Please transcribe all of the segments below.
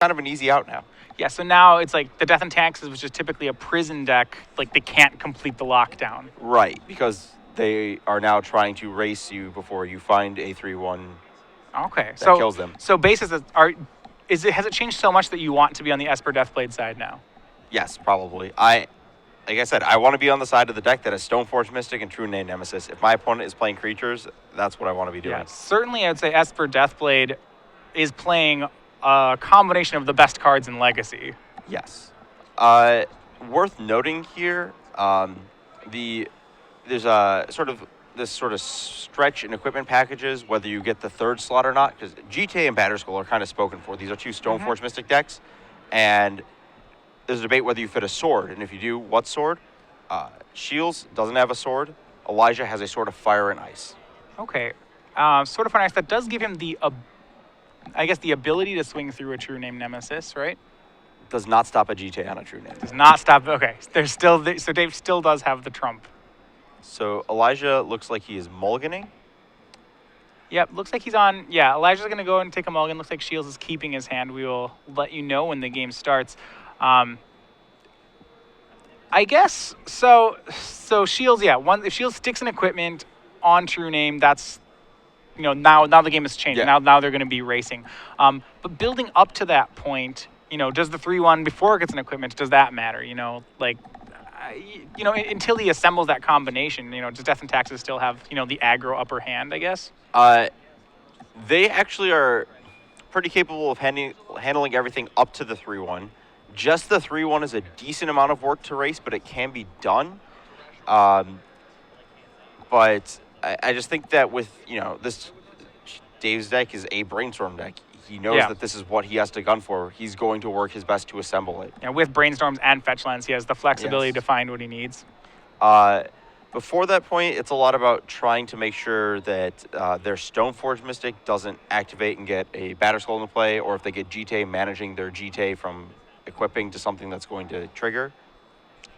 kind of an easy out now. Yeah, so now it's like the Death and Taxes, which is typically a prison deck, like they can't complete the lockdown. Right, because they are now trying to race you before you find a 3/1 Okay, that kills them. So bases has it changed so much that you want to be on the Esper Deathblade side now? Yes, probably. Like I said, I want to be on the side of the deck that has Stoneforge Mystic and True Name Nemesis. If my opponent is playing creatures, that's what I want to be doing. Yeah, certainly I would say Esper Deathblade is playing a combination of the best cards in Legacy. Yes. Worth noting here, there's a sort of stretch in equipment packages, whether you get the third slot or not, because GTA and Batterskull are kind of spoken for. These are two Stoneforge Mystic decks, and there's a debate whether you fit a sword, and if you do, what sword? Shiels doesn't have a sword. Elijah has a sword of fire and ice. Okay. Sword of Fire and Ice, that does give him the ability to swing through a True Name Nemesis, right? Does not stop a GTA on a True Name. Does not stop. Okay, so Dave still does have the trump. So Elijah looks like he is mulliganing. Yep, looks like he's on. Yeah, Elijah's going to go and take a mulligan. Looks like Shiels is keeping his hand. We will let you know when the game starts. I guess so. So Shields, yeah. If Shields sticks an equipment on True Name, that's now the game has changed. Yeah. Now they're going to be racing. But building up to that point, does the 3/1 before it gets an equipment, does that matter? Until he assembles that combination, does Death and Taxes still have the aggro upper hand? I guess. They actually are pretty capable of handling everything up to the 3/1. Just the 3/1 is a decent amount of work to race, but it can be done. But I just think that with, this Dave's deck is a brainstorm deck. He knows that this is what he has to gun for. He's going to work his best to assemble it. Yeah, with brainstorms and fetch lands, he has the flexibility to find what he needs. Before that point, it's a lot about trying to make sure that their Stoneforge Mystic doesn't activate and get a Batterskull into play, or if they get GTA, managing their GTA from equipping to something that's going to trigger.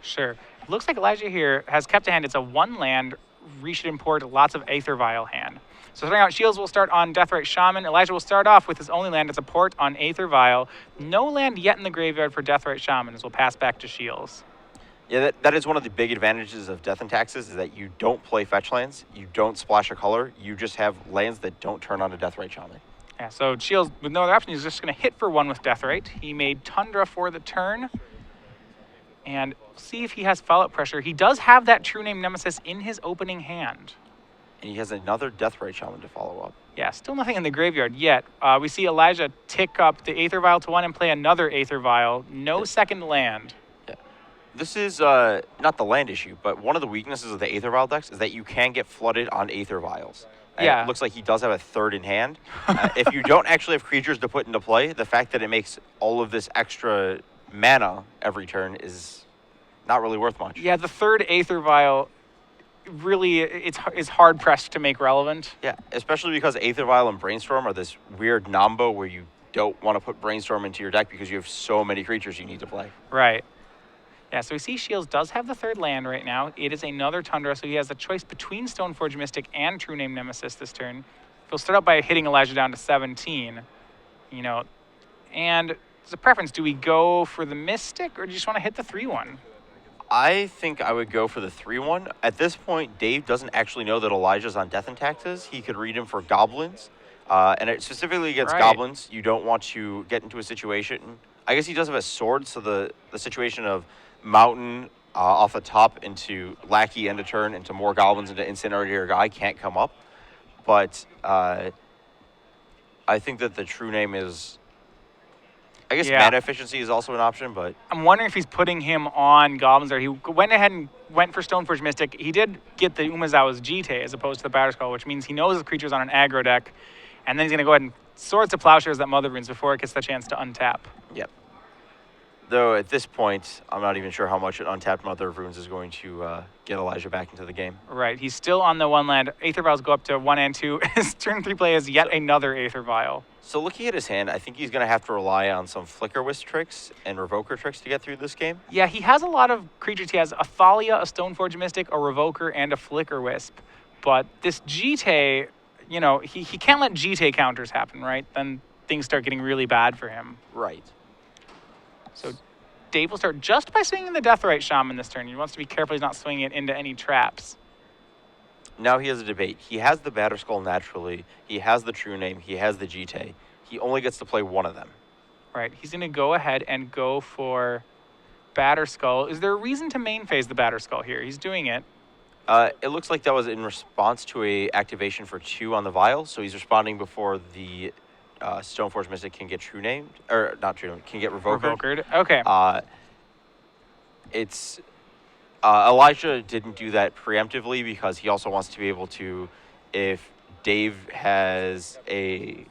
Sure. Looks like Elijah here has kept a hand. It's a 1-land, Reach Import, lots of Aether Vial hand. So starting out, Shields will start on Deathrite Shaman. Elijah will start off with his only land. It's a port on Aether Vial. No land yet in the graveyard for Deathrite Shaman, as we'll pass back to Shields. Yeah, that is one of the big advantages of Death and Taxes, is that you don't play fetch lands, you don't splash a color, you just have lands that don't turn on a Deathrite Shaman. Yeah, so Shields, with no other option, he's just going to hit for 1 with Deathrite. He made Tundra for the turn. And see if he has follow-up pressure. He does have that True Name Nemesis in his opening hand. And he has another Deathrite Shaman to follow up. Yeah, still nothing in the graveyard yet. We see Elijah tick up the Aether Vial to 1 and play another Aether Vial. No second land. Yeah. This is not the land issue, but one of the weaknesses of the Aether Vial decks is that you can get flooded on Aether Vials. Yeah. It looks like he does have a third in hand. If you don't actually have creatures to put into play, the fact that it makes all of this extra mana every turn is not really worth much. Yeah, the third Aether Vial really is hard pressed to make relevant. Yeah, especially because Aether Vial and Brainstorm are this weird nombo where you don't want to put Brainstorm into your deck because you have so many creatures you need to play. Right. Yeah, so we see Shields does have the third land right now. It is another Tundra, so he has a choice between Stoneforge Mystic and True Name Nemesis this turn. He'll start out by hitting Elijah down to 17, and it's a preference. Do we go for the Mystic, or do you just want to hit the 3/1? I think I would go for the 3/1. At this point, Dave doesn't actually know that Elijah's on Death and Taxes. He could read him for Goblins. And specifically against Goblins, you don't want to get into a situation. I guess he does have a sword, so the situation of Mountain off the top into Lackey end of turn into more Goblins into Incinerator Guy can't come up. But I think that the True Name is... I guess mana efficiency is also an option, but... I'm wondering if he's putting him on Goblins there. He went ahead and went for Stoneforge Mystic. He did get the Umezawa's Jite as opposed to the Batterskull, which means he knows the creature's on an aggro deck. And then he's going to go ahead and Swords to Plowshares that Mother Runes before it gets the chance to untap. Yep. Though at this point, I'm not even sure how much an untapped Mother of Runes is going to get Elijah back into the game. Right. He's still on the 1 land. Aether Vials go up to 1 and 2. His turn 3 play is yet another Aether Vial. So looking at his hand, I think he's going to have to rely on some Flicker Wisp tricks and Revoker tricks to get through this game. Yeah, he has a lot of creatures. He has a Thalia, a Stoneforge Mystic, a Revoker, and a Flicker Wisp. But this Jite, he can't let Jite counters happen, right? Then things start getting really bad for him. Right. So Dave will start just by swinging the Deathrite Shaman this turn. He wants to be careful he's not swinging it into any traps. Now he has a debate. He has the Batterskull naturally. He has the True Name. He has the Jite. He only gets to play one of them. Right. He's going to go ahead and go for Batterskull. Is there a reason to main phase the Batterskull here? He's doing it. It looks like that was in response to a activation for 2 on the Vial, so he's responding before the Stoneforge Mystic can get True Named, or not True Named, can get Revokered. Okay. It's Elijah didn't do that preemptively because he also wants to be able to, if Dave has a,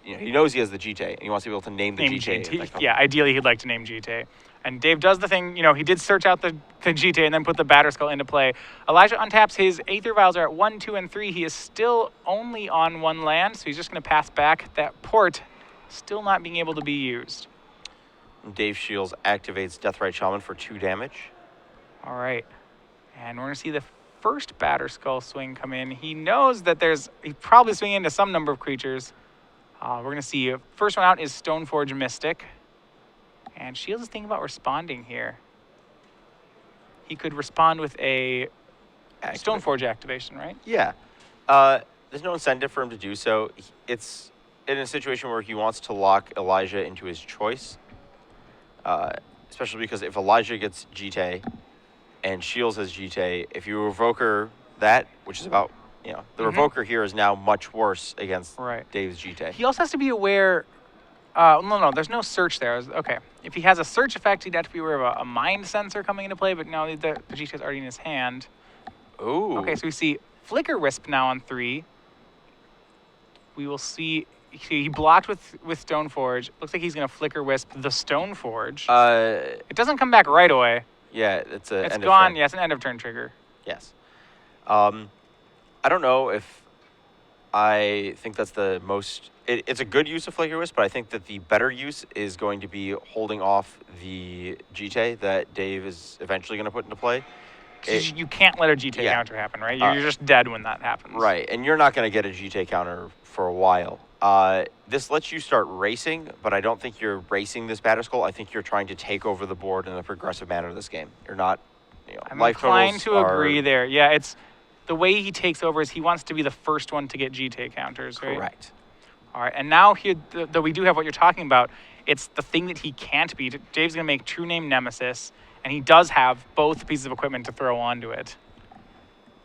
he knows he has the Jite, and he wants to be able to name the Jite. Yeah, ideally he'd like to name Jite. And Dave does the thing, he did search out the Jite and then put the Batterskull into play. Elijah untaps. His Aether Vials are at 1, 2, and 3. He is still only on 1 land, so he's just going to pass back that port, still not being able to be used. Dave Shiels activates Deathrite Shaman for 2 damage. All right. And we're going to see the first Batterskull swing come in. He knows that he's probably swinging into some number of creatures. We're going to see first one out is Stoneforge Mystic. And Shields is thinking about responding here. He could respond with a Stoneforge activation, right? Yeah. There's no incentive for him to do so. It's in a situation where he wants to lock Elijah into his choice. Especially because if Elijah gets Jite and Shields has Jite, if you Revoker that, which is about, the Revoker here is now much worse against Dave's Jite. He also has to be aware. No, there's no search there. Okay. If he has a search effect, he'd have to be aware of a mind sensor coming into play, but no, the Jite is already in his hand. Ooh. Okay, so we see Flicker Wisp now on 3. We will see he blocked with Stoneforge. Looks like he's going to Flicker Wisp the Stoneforge. It doesn't come back right away. Yeah, it's gone. Of turn. Yeah, it's an end of turn trigger. Yes. I don't know if I think that's the most. It's a good use of Flicker Wisp, but I think that the better use is going to be holding off the Jite that Dave is eventually going to put into play. You can't let a Jite counter happen, right? You're just dead when that happens. Right, and you're not going to get a Jite counter for a while. This lets you start racing, but I don't think you're racing this Batterskull. I think you're trying to take over the board in a progressive manner of this game. You're not, I'm inclined to agree there. Yeah, it's the way he takes over is he wants to be the first one to get Jite counters, right? Correct. All right, and now here, though we do have what you're talking about, it's the thing that he can't be. Dave's going to make True Name Nemesis, and he does have both pieces of equipment to throw onto it.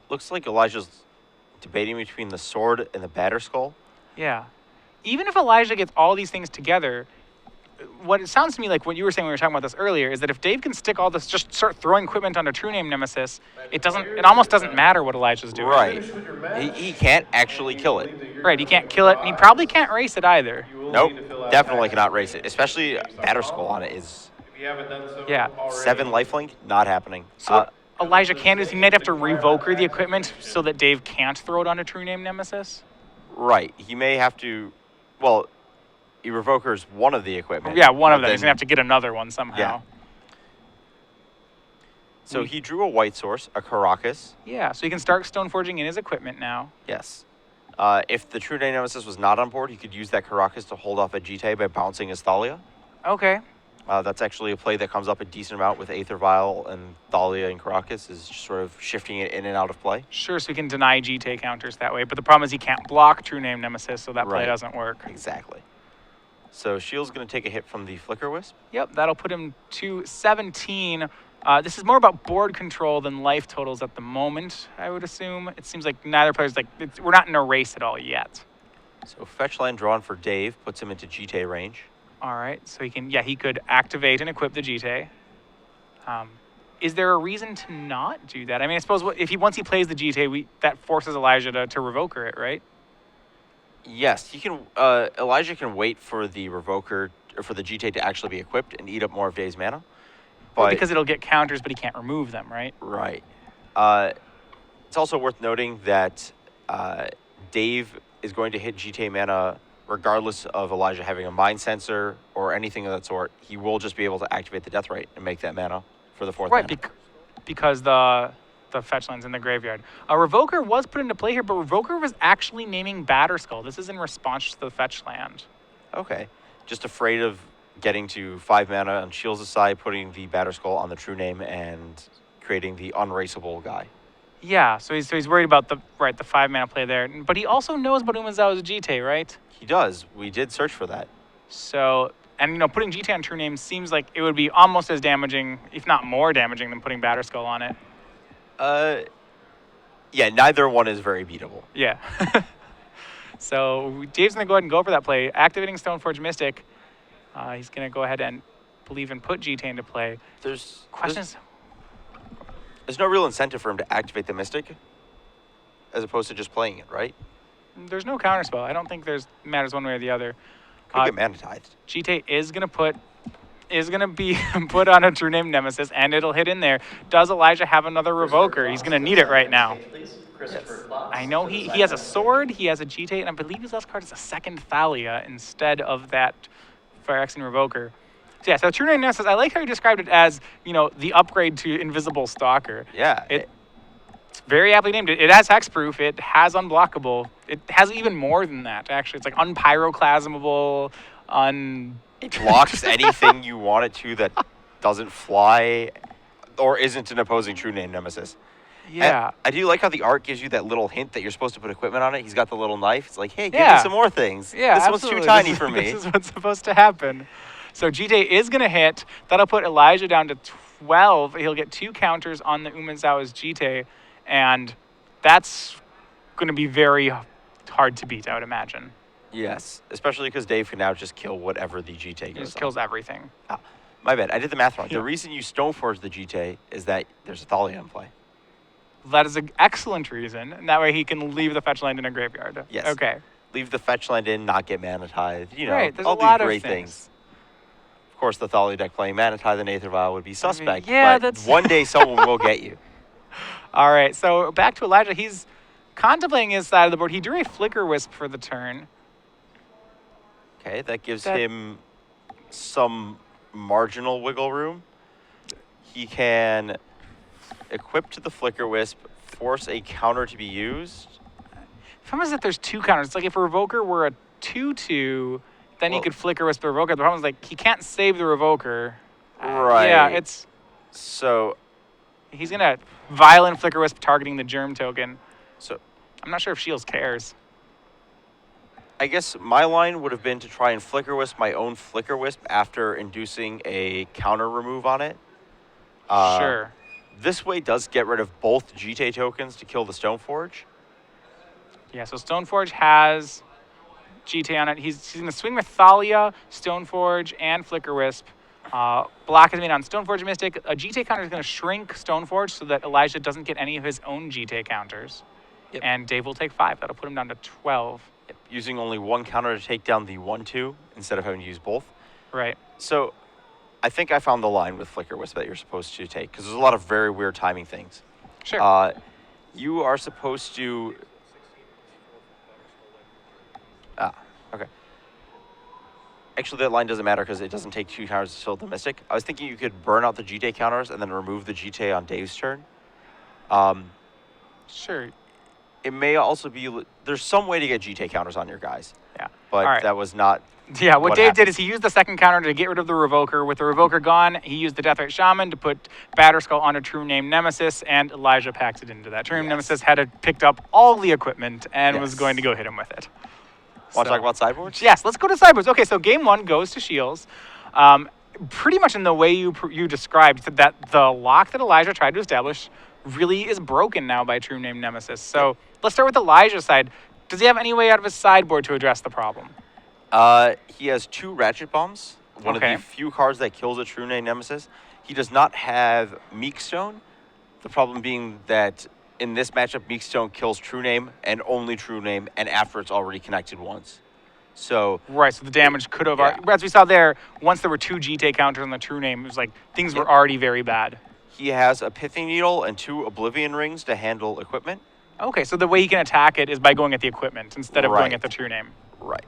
Looks like Elijah's debating between the sword and the Batterskull. Yeah. Even if Elijah gets all these things together, what it sounds to me like what you were saying when we were talking about this earlier is that if Dave can stick all this, just start throwing equipment onto True Name Nemesis, it almost doesn't matter what Elijah's doing. Right. He can't actually kill it. Right, he can't kill it, and he probably can't race it either. Nope, definitely cannot race it. Especially Batterskull on it is. Yeah. 7 lifelink, not happening. So Elijah can is he might have to Revoker the equipment so that Dave can't throw it onto True Name Nemesis. Right, he may have to. Well, he Revokers one of the equipment. Yeah, one of them. He's going to have to get another one somehow. Yeah. So he drew a white source, a Caracas. Yeah, so he can start Stoneforging in his equipment now. Yes. If the True Name Nemesis was not on board, he could use that Caracas to hold off a Jite by bouncing his Thalia. Okay. That's actually a play that comes up a decent amount with Aether Vial and Thalia and Caracas, is just sort of shifting it in and out of play. Sure, so he can deny Jite counters that way, but the problem is he can't block True Name Nemesis, so that play doesn't work. Exactly. So Shields going to take a hit from the Flicker Wisp. Yep, that'll put him to 17. This is more about board control than life totals at the moment, I would assume. It seems like neither player's we're not in a race at all yet. So fetch land drawn for Dave puts him into Jite range. All right, so he could activate and equip the Jite. Is there a reason to not do that? I mean, I suppose once he plays the Jite, that forces Elijah to Revoker it, right? Yes, he can. Elijah can wait for the Revoker or for the Jite to actually be equipped and eat up more of Dave's mana. Well, because it'll get counters, but he can't remove them, right? Right. It's also worth noting that Dave is going to hit Jite mana regardless of Elijah having a mind sensor or anything of that sort. He will just be able to activate the Deathrite and make that mana for the 4th mana. Right, because the fetch land's in the graveyard. A Revoker was put into play here, but Revoker was actually naming Batterskull. This is in response to the fetch land. Okay. Just afraid of getting to 5 mana on Shields' side, putting the Batterskull on the true name, and creating the unraceable guy. Yeah, so he's worried about the 5-mana play there. But he also knows about Umezawa's GT, right? He does. We did search for that. So, and putting GT on true name seems like it would be almost as damaging, if not more damaging, than putting Batterskull on it. Yeah, neither one is very beatable. Yeah. So Dave's going to go ahead and go for that play, activating Stoneforge Mystic. He's going to go ahead and believe and put GT into play. There's There's no real incentive for him to activate the Mystic, as opposed to just playing it, right? There's no counterspell. I don't think there's matters one way or the other. Could get manatized. GT is going to be put on a true name Nemesis, and it'll hit in there. Does Elijah have another Revoker? He's going to need it right now. I know he has a sword, he has a GT, and I believe his last card is a second Thalia instead of that Phyrexian Revoker. So yeah, so True Name Nemesis, I like how you described it as, the upgrade to Invisible Stalker. Yeah. It's very aptly named. It has hexproof, it has unblockable. It has even more than that, actually. It's like unpyroclasmable, It blocks anything you want it to that doesn't fly or isn't an opposing True Name Nemesis. Yeah. I do like how the art gives you that little hint that you're supposed to put equipment on it. He's got the little knife. It's like, hey, give me some more things. Yeah, this absolutely. one's too tiny for me. This is what's supposed to happen. So GT is going to hit. That'll put Elijah down to 12. He'll get 2 counters on the Umezawa's GT, and that's going to be very hard to beat, I would imagine. Yes, especially because Dave can now just kill whatever the GT goes He just on. kills everything. Ah, my bad. I did the math wrong. Yeah. The reason you Stoneforge the GT is that there's a Thalia in play. That is an excellent reason, and that way he can leave the fetch land in a graveyard. Yes. Okay. Leave the fetch land in, not get manatized. Right, there's all a lot these of great things. Of course, the Thalia deck playing Manatide and Aether Vial would be suspect. yeah, but that's- one day someone will get you. All right, so back to Elijah. He's contemplating his side of the board. He drew a Flicker Wisp for the turn. Okay, that gives him some marginal wiggle room. He can equip to the Flicker Wisp, force a counter to be used. The problem is that there's 2 counters. It's like if a Revoker were a 2/2, then he could Flicker Wisp the Revoker. The problem is like he can't save the Revoker. Right. Yeah, So he's gonna Violent Flicker Wisp targeting the Germ token. So I'm not sure if Shiels cares. I guess my line would have been to try and Flicker Wisp my own Flicker Wisp after inducing a counter remove on it. Sure. This way does get rid of both GT tokens to kill the Stoneforge. Yeah, so Stoneforge has GT on it. He's going to swing with Thalia, Stoneforge, and Flicker Wisp. Block is made on Stoneforge Mystic. A GT counter is going to shrink Stoneforge so that Elijah doesn't get any of his own GT counters. Yep. And Dave will take 5. That'll put him down to 12. Yep. Using only one counter to take down the 1/2 instead of having to use both. Right. So I think I found the line with Flicker Wisp that you're supposed to take, because there's a lot of very weird timing things. Sure. You are supposed to... okay. Actually, that line doesn't matter because it doesn't take 2 counters to kill the Mystic. I was thinking you could burn out the GT counters and then remove the GT on Dave's turn. Sure. It may also be... There's some way to get GT counters on your guys. Yeah. But that was not... Yeah, what Dave happened. did is he used the second counter to get rid of the Revoker. With the Revoker gone, he used the Deathrite Shaman to put Batterskull on a True Name Nemesis, and Elijah packed it into that. True Name Nemesis had picked up all the equipment and was going to go hit him with it. Want to talk about sideboards? Yes, let's go to sideboards. Okay, so game 1 goes to Shiels. Pretty much in the way you described, that the lock that Elijah tried to establish really is broken now by True Name Nemesis. So let's start with Elijah's side. Does he have any way out of his sideboard to address the problem? He has 2 Ratchet Bombs, one of the few cards that kills a True Name Nemesis. He does not have Meekstone, the problem being that in this matchup, Meekstone kills True Name and only True Name, and after it's already connected once. So right, so the damage could have already, as we saw there, once there were 2 GT counters on the True Name, it was like things were already very bad. He has a Pithing Needle and 2 Oblivion Rings to handle equipment. Okay, so the way he can attack it is by going at the equipment instead of going at the True Name. Right.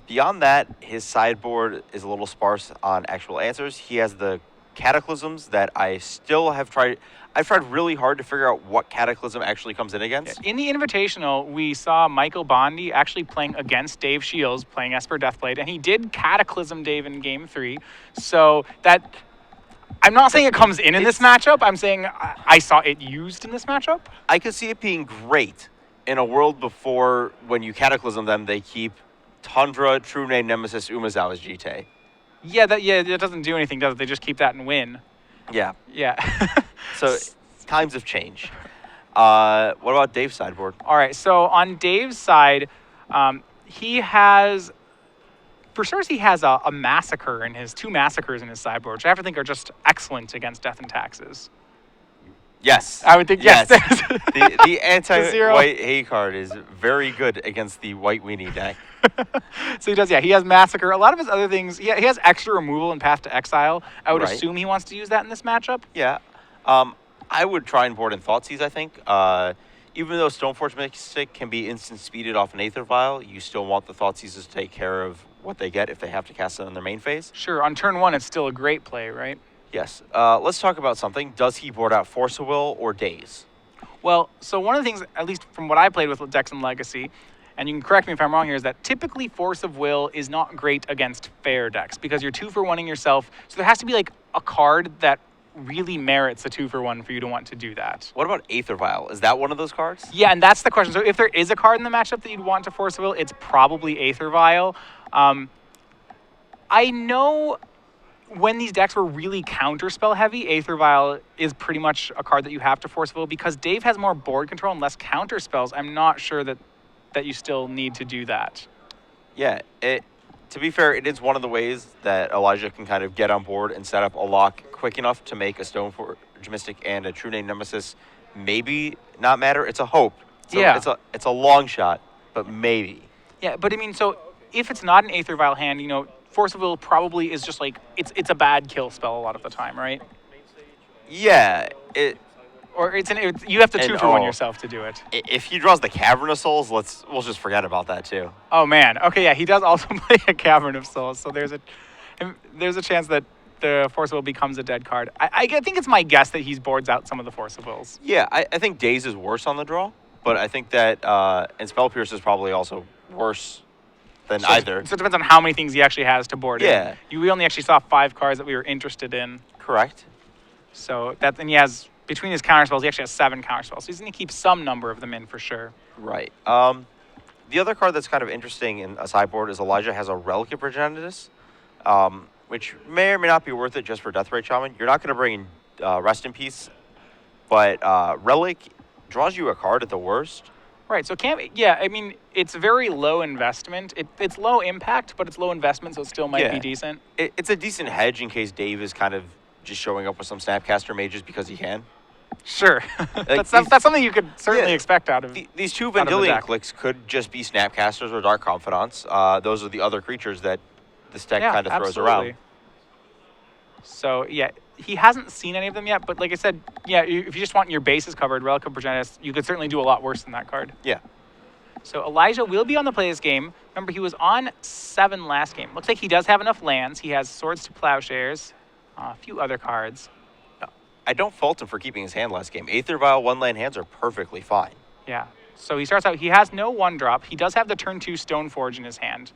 Beyond that, his sideboard is a little sparse on actual answers. He has the cataclysms that I still have tried. I've tried really hard to figure out what cataclysm actually comes in against. In the Invitational, we saw Michael Bondi actually playing against Dave Shiels, playing Esper Deathblade, and he did cataclysm Dave in Game 3. So that, I'm not saying it comes in this matchup. I'm saying I saw it used in this matchup. I could see it being great in a world before when you cataclysm them, they keep Tundra, True Name, Nemesis, Umezawa's GT. Yeah, that doesn't do anything, does it? They just keep that and win. Yeah. Yeah. So times have changed. What about Dave's sideboard? All right, so on Dave's side, he has, for sure, he has a Massacre in his, 2 Massacres in his sideboard, which I have to think are just excellent against Death and Taxes. Yes. I would think, yes. the anti-white A card is very good against the white weenie deck. So he does, yeah. He has Massacre. A lot of his other things, he has extra removal and Path to Exile. I would assume he wants to use that in this matchup. Yeah. I would try and board in Thoughtseize, I think. Even though Stoneforge Mystic can be instant speeded off an Aether Vial, you still want the Thoughtseizes to take care of what they get if they have to cast it on their main phase. Sure. On turn 1, it's still a great play, right? Yes. Let's talk about something. Does he board out Force of Will or Daze? Well, so one of the things, at least from what I played with decks in Legacy, and you can correct me if I'm wrong here, is that typically Force of Will is not great against fair decks because you're 2-for-1ing yourself. So there has to be like a card that really merits a 2-for-1 for you to want to do that. What about Aether Vial? Is that one of those cards? Yeah, and that's the question. So if there is a card in the matchup that you'd want to Force of Will, it's probably Aether Vial. I know when these decks were really counterspell heavy, Aether Vial is pretty much a card that you have to Force of Will. Because Dave has more board control and less counterspells, I'm not sure that you still need to do that. Yeah, to be fair, it is one of the ways that Elijah can kind of get on board and set up a lock quick enough to make a Stoneforge Mystic and a True Name Nemesis maybe not matter. It's a hope. Yeah. It's a long shot, but maybe. Yeah, but I mean, so if it's not an Aether Vial hand, Force of Will probably is just like, it's a bad kill spell a lot of the time, right? Yeah, Or you have to 2-for-1 yourself to do it. If he draws the Cavern of Souls, we'll just forget about that too. Oh man. Okay, yeah, he does also play a Cavern of Souls, so there's a chance that the Force of Will becomes a dead card. I think it's my guess that he boards out some of the Force of Wills. Yeah, I think Daze is worse on the draw, but I think that and Spell Pierce is probably also worse than either. So it depends on how many things he actually has to board in. We only actually saw 5 cards that we were interested in. Correct. So and he has, between his counterspells, he actually has 7 counterspells. So he's going to keep some number of them in for sure. Right. The other card that's kind of interesting in a sideboard is Elijah has a Relic of Progenitus, which may or may not be worth it just for Deathrite Shaman. You're not going to bring in Rest in Peace, but Relic draws you a card at the worst. Right, so I mean, it's very low investment. It's low impact, but it's low investment, so it still might be decent. It's a decent hedge in case Dave is kind of just showing up with some Snapcaster Mages because he can. Sure. That's something you could certainly expect out of these 2 Vendilion clicks could just be Snapcasters or Dark Confidants. Those are the other creatures that this deck kind of throws around. So, yeah, he hasn't seen any of them yet, but like I said, yeah, if you just want your bases covered, Relic of Progenitus, you could certainly do a lot worse than that card. Yeah. So Elijah will be on the play this game. Remember, he was on 7 last game. Looks like he does have enough lands. He has Swords to Plowshares, a few other cards. I don't fault him for keeping his hand last game. Aether Vial 1-land hands are perfectly fine. Yeah. So he starts out, he has no 1-drop. He does have the turn 2 Stoneforge in his hand,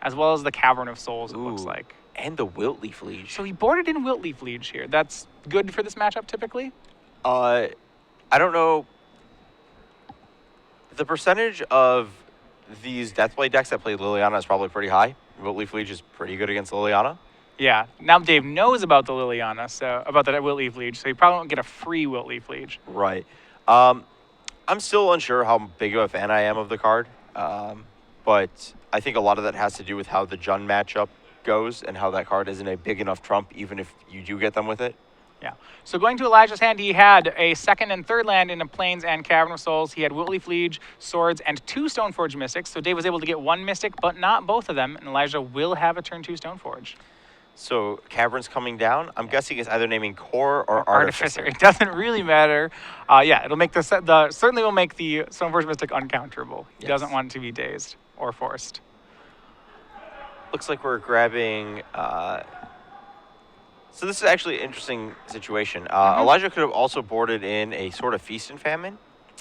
as well as the Cavern of Souls, it looks like. And the Wiltleaf Liege. So he boarded in Wiltleaf Liege here. That's good for this matchup, typically? I don't know. The percentage of these Deathblade decks that play Liliana is probably pretty high. Wiltleaf Liege is pretty good against Liliana. Yeah. Now Dave knows about the Liliana, so about the Wiltleaf Liege, so he probably won't get a free Wiltleaf Liege. Right. I'm still unsure how big of a fan I am of the card, but I think a lot of that has to do with how the Jund matchup goes and how that card isn't a big enough trump even if you do get them with it. Yeah. So going to Elijah's hand, he had a 2nd and 3rd land in a Plains and Cavern of Souls. He had Wiltleaf Liege, Swords, and 2 Stoneforge Mystics. So Dave was able to get 1 Mystic, but not both of them. And Elijah will have a turn 2 Stoneforge. So Cavern's coming down. I'm guessing it's either naming Core or Artificer. It doesn't really matter. Yeah, it'll make certainly will make the Stoneforge Mystic uncounterable. He doesn't want it to be dazed or forced. Looks like we're grabbing So this is actually an interesting situation. Elijah could have also boarded in a Sword of Feast and Famine,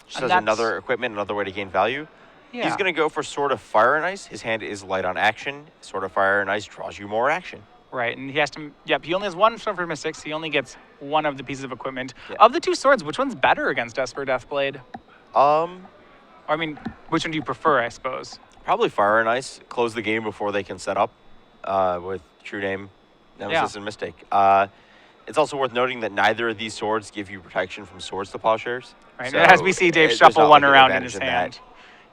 just And as that's- another equipment, another way to gain value. Yeah. He's going to go for Sword of Fire and Ice. His hand is light on action. Sword of Fire and Ice draws you more action. Right, and he has to. Yep, he only has one Sword for Mystics. He only gets one of the pieces of equipment. Yeah. Of the two swords, which one's better against Esper Deathblade? I mean, which one do you prefer, I suppose? Probably Fire and Ice. Close the game before they can set up with True Name, Nemesis, and Mystic. It's also worth noting that neither of these swords give you protection from Swords to Plowshares. Right, So and as we see Dave there's shuffle not one like an around in advantage his that. hand.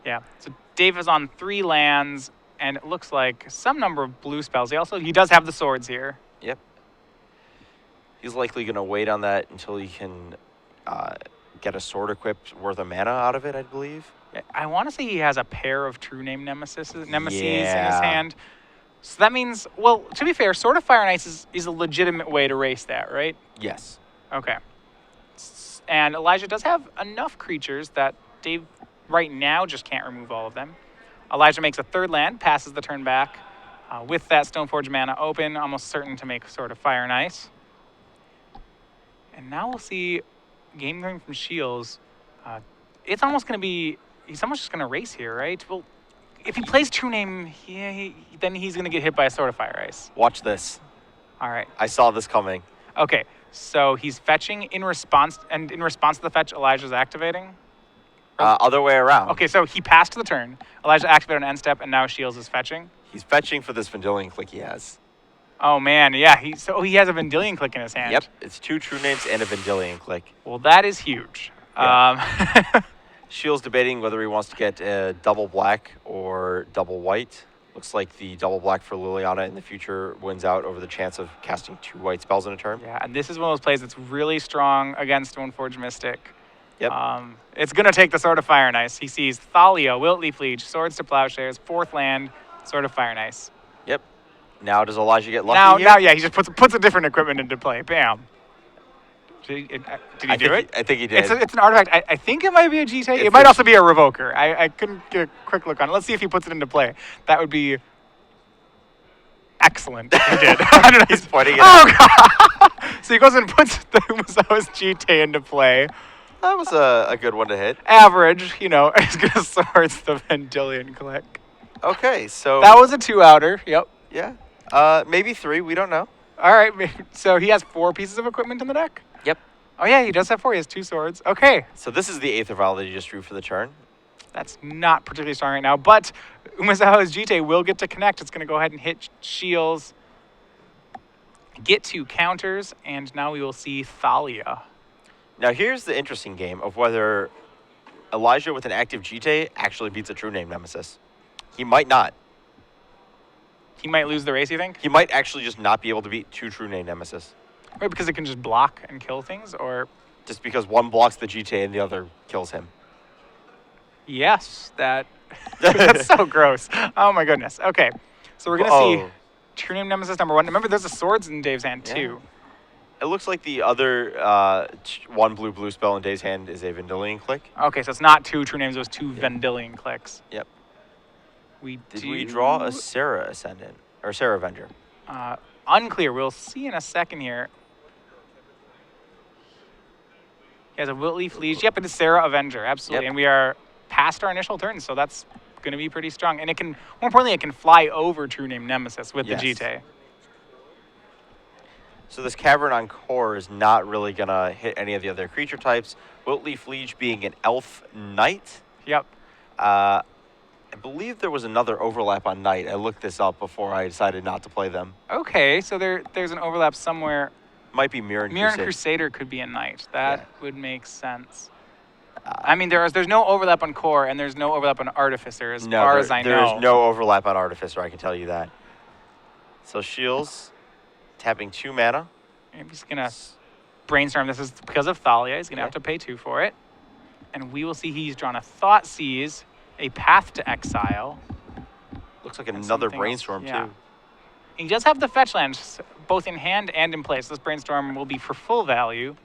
Yeah, so Dave is on 3 lands, and it looks like some number of blue spells. He does have the swords here. Yep. He's likely going to wait on that until he can get a sword equipped worth of mana out of it, I believe. I want to say he has a pair of True Name Nemesis in his Yeah. hand. So that means, well, to be fair, Sword of Fire and Ice is a legitimate way to race that, right? Yes. Okay. And Elijah does have enough creatures that Dave right now just can't remove all of them. Elijah makes a 3rd land, passes the turn back. With that Stoneforge mana open, almost certain to make Sword of Fire and Ice. And now we'll see game going from Shiels. It's almost going to be, he's almost just going to race here, right? Well, if he plays True Name, then he's going to get hit by a Sword of Fire Ice. Watch this. All right. I saw this coming. Okay, so he's fetching in response to the fetch, Elijah's activating. Other way around. Okay, so he passed the turn. Elijah activated on end step, and now Shields is fetching. He's fetching for this Vendilion click he has. Oh man, yeah. He has a Vendilion click in his hand. Yep, it's 2 True Names and a Vendilion click. Well, that is huge. Yeah. Shields debating whether he wants to get a double black or double white. Looks like the double black for Liliana in the future wins out over the chance of casting 2 white spells in a turn. Yeah, and this is one of those plays that's really strong against Stoneforge Mystic. Yep. It's going to take the Sword of Fire and Ice. He sees Thalia, Wiltleaf Leech, Swords to Plowshares, 4th land, Sword of Fire and Ice. Yep. Now does Elijah get lucky here? Now, yeah, he just puts a different equipment into play. Bam. Did he do it? I think he did. It's an artifact. I think it might be a GT. It If might it's- also be a Revoker. I couldn't get a quick look on it. Let's see if he puts it into play. That would be excellent if he did. I don't know. He's pointing it Oh, God. So he goes and puts the Umazawa's GT into play. That was a good one to hit. Average, he's going to swords the Vendilion click. Okay, so... That was a 2-outer. Yep. Yeah. Maybe 3. We don't know. All right. So he has 4 pieces of equipment in the deck? Yep. Oh, yeah, he does have 4. He has 2 swords. Okay. So this is the Aether Vial that he just drew for the turn. That's not particularly strong right now, but Umazawa's GT will get to connect. It's going to go ahead and hit Shields, get 2 counters, and now we will see Thalia. Now here's the interesting game of whether Elijah with an active GT actually beats a True Name Nemesis. He might not. He might lose the race, you think? He might actually just not be able to beat 2 True Name Nemesis. Right, because it can just block and kill things, or... Just because one blocks the GT and the other kills him. Yes, that's so gross. Oh my goodness. Okay, so we're going to see True Name Nemesis number 1. Remember, there's the swords in Dave's hand, too. It looks like the other 1 blue spell in Dave's hand is a Vendilion click. Okay, so it's not 2 True Names, it was 2 Vendilion clicks. Yep. Did Do we draw a Sarah Ascendant? Or Sarah Avenger? Unclear. We'll see in a second here. He has a Wiltleaf Liege. Yep, it is Sarah Avenger. Absolutely. Yep. And we are past our initial turn, so that's going to be pretty strong. And it can, more importantly, it can fly over True Name Nemesis with Yes. the GT. So this Cavern on Core is not really going to hit any of the other creature types. Wiltleaf Liege being an Elf Knight. Yep. I believe there was another overlap on Knight. I looked this up before I decided not to play them. Okay, so there's an overlap somewhere. Might be Mirren Mirren Crusade. Crusader could be a Knight. That would make sense. Uh, I mean, there's no overlap on Core, and there's no overlap on Artificer, as far as I know. There's no overlap on Artificer, I can tell you that. So Shields, tapping 2 mana. I'm just going to brainstorm. This is because of Thalia. He's going to Okay. have to pay 2 for it. And we will see he's drawn a Thoughtseize, a Path to Exile. Looks like And another something Brainstorm, else, yeah. too. He does have the fetch lands, both in hand and in play. So this Brainstorm will be for full value.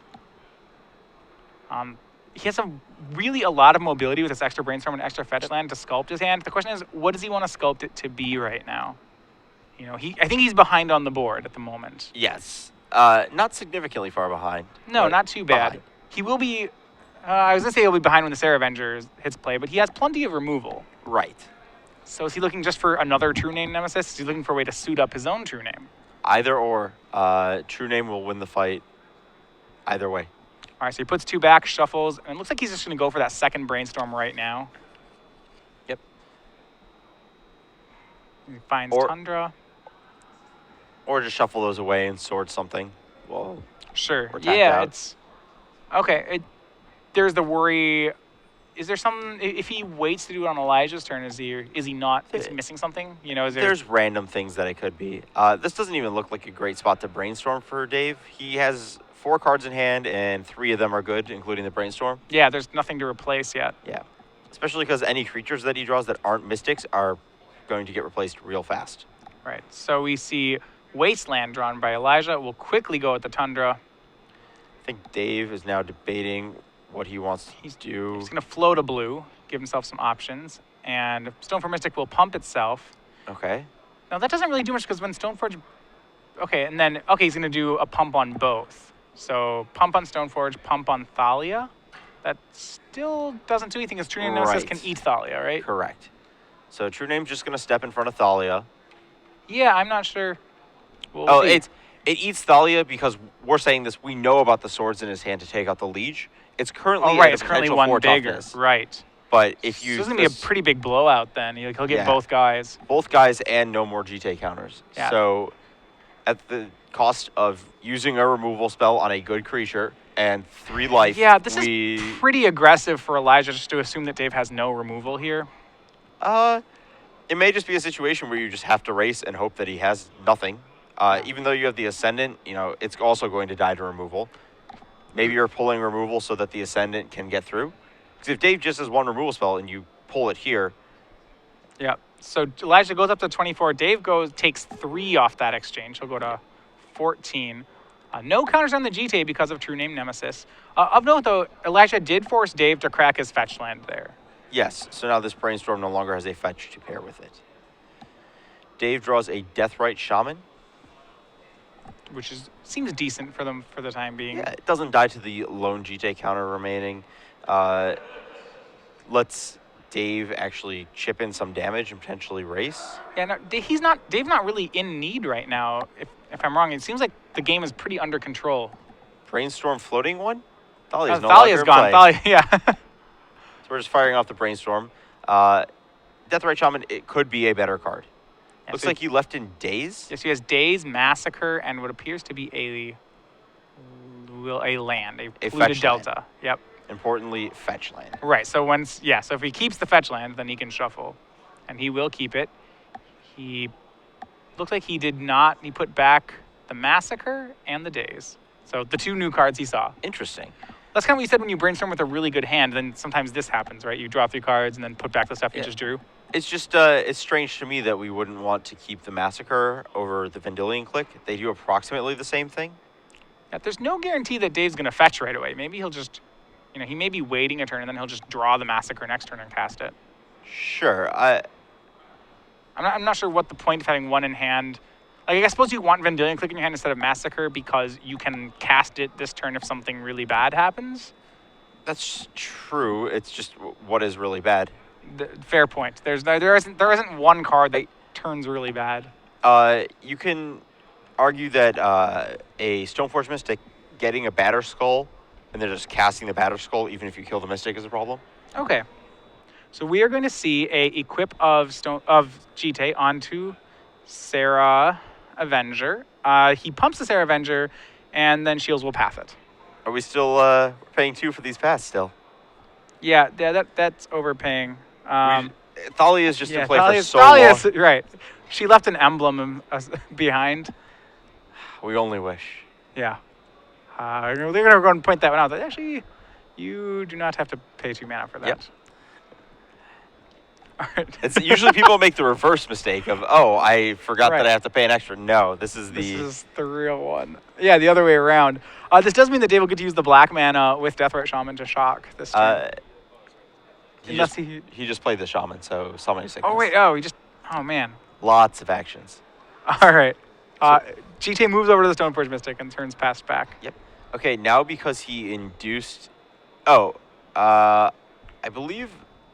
He has really a lot of mobility with this extra Brainstorm and extra fetch land to sculpt his hand. The question is, what does he want to sculpt it to be right now? I think he's behind on the board at the moment. Yes. Not significantly far behind. No, not too bad. behind. He will be. I was gonna say he'll be behind when the Sarah Avenger hits play, but he has plenty of removal. Right. So is he looking just for another true name nemesis? Is he looking for a way to suit up his own true name? Either or. True name will win the fight. Either way. All right, so he puts 2 back, shuffles, and it looks like he's just gonna go for that second brainstorm right now. Yep. He finds Tundra. Or just shuffle those away and sword something. Well, sure. tapped Yeah, out. it's okay. There's the worry. Is there some? If he waits to do it on Elijah's turn, is he not? Is he missing something? You know, is there? There's random things that it could be. This doesn't even look like a great spot to brainstorm for Dave. He has 4 cards in hand, and 3 of them are good, including the brainstorm. Yeah, there's nothing to replace yet. Yeah, especially because any creatures that he draws that aren't mystics are going to get replaced real fast. Right. So we see Wasteland drawn by Elijah. We'll quickly go with the Tundra. I think Dave is now debating what he wants to do. He's going to float a blue, give himself some options, and Stoneforge Mystic will pump itself. Okay. Now that doesn't really do much because when Stoneforge, he's going to do a pump on both. So pump on Stoneforge, pump on Thalia. That still doesn't do anything because True Name Nemesis can eat Thalia, right? Correct. So True Name's just going to step in front of Thalia. Yeah, I'm not sure. We'll see. It eats Thalia because we're saying this. We know about the swords in his hand to take out the Liege. It's currently it's currently 1 bigger. Toughness. Right. But if you so it's going to be a pretty big blowout then. He'll get both guys. Both guys and no more GT counters. Yeah. So at the cost of using a removal spell on a good creature and 3 life. Yeah, this is pretty aggressive for Elijah just to assume that Dave has no removal here. It may just be a situation where you just have to race and hope that he has nothing. Even though you have the Ascendant, it's also going to die to removal. Maybe you're pulling removal so that the Ascendant can get through. Because if Dave just has 1 removal spell and you pull it here. Yeah. So Elijah goes up to 24. Dave takes 3 off that exchange. He'll go to 14. No counters on the GTA because of True Name Nemesis. Of note, though, Elijah did force Dave to crack his fetch land there. Yes. So now this Brainstorm no longer has a fetch to pair with it. Dave draws a Deathrite Shaman. Which seems decent for them for the time being. Yeah, it doesn't die to the lone GTA counter remaining. Lets Dave actually chip in some damage and potentially race. Yeah, no, Dave's not really in need right now. If I'm wrong, it seems like the game is pretty under control. Brainstorm floating one? Thalia's no Thalia's longer gone. in play. Thalia, yeah. So we're just firing off the Brainstorm. Deathrite Shaman, it could be a better card. Yeah, Looks so like he left in Daze. Yes, he has Daze, Massacre, and what appears to be a land, a polluted delta. Land. Yep. Importantly, fetch land. Right. So so if he keeps the fetch land, then he can shuffle, and he will keep it. He looks like he did not. He put back the Massacre and the Daze. So the 2 new cards he saw. Interesting. That's kind of what you said when you brainstorm with a really good hand. Then sometimes this happens, right? You draw 3 cards and then put back the stuff you just drew. It's just it's strange to me that we wouldn't want to keep the Massacre over the Vendilion Click. They do approximately the same thing. Yeah, there's no guarantee that Dave's going to fetch right away. Maybe he'll just, he may be waiting a turn and then he'll just draw the Massacre next turn and cast it. Sure. I'm not sure what the point of having 1 in hand. Like, I suppose you want Vendilion Click in your hand instead of Massacre because you can cast it this turn if something really bad happens. That's true. It's just what is really bad. Fair point. There isn't 1 card that turns really bad. You can argue that a Stoneforge Mystic getting a Batter Skull and then just casting the Batter Skull even if you kill the Mystic is a problem. Okay. So we are going to see a equip of GT onto Sarah Avenger. He pumps the Sarah Avenger, and then Shiels will path it. Are we still paying 2 for these paths still? Yeah, that's overpaying. Thalia is just in play for so Thalia's, long. Right. She left an emblem behind. We only wish. Yeah. They're going to go and point that one out. Actually, you do not have to pay 2 mana for that. Yep. All right. It's usually people make the reverse mistake of, I forgot that I have to pay an extra. No, this is the real one. Yeah, the other way around. This does mean that Dave will get to use the black mana with Deathrite Shaman to shock this turn. He just played the Shaman, so Summoning Sickness. Oh, wait. Oh, man. Lots of actions. All right. GTA moves over to the Stoneforge Mystic and turns past back. Yep. Okay, now because he induced... Oh, I believe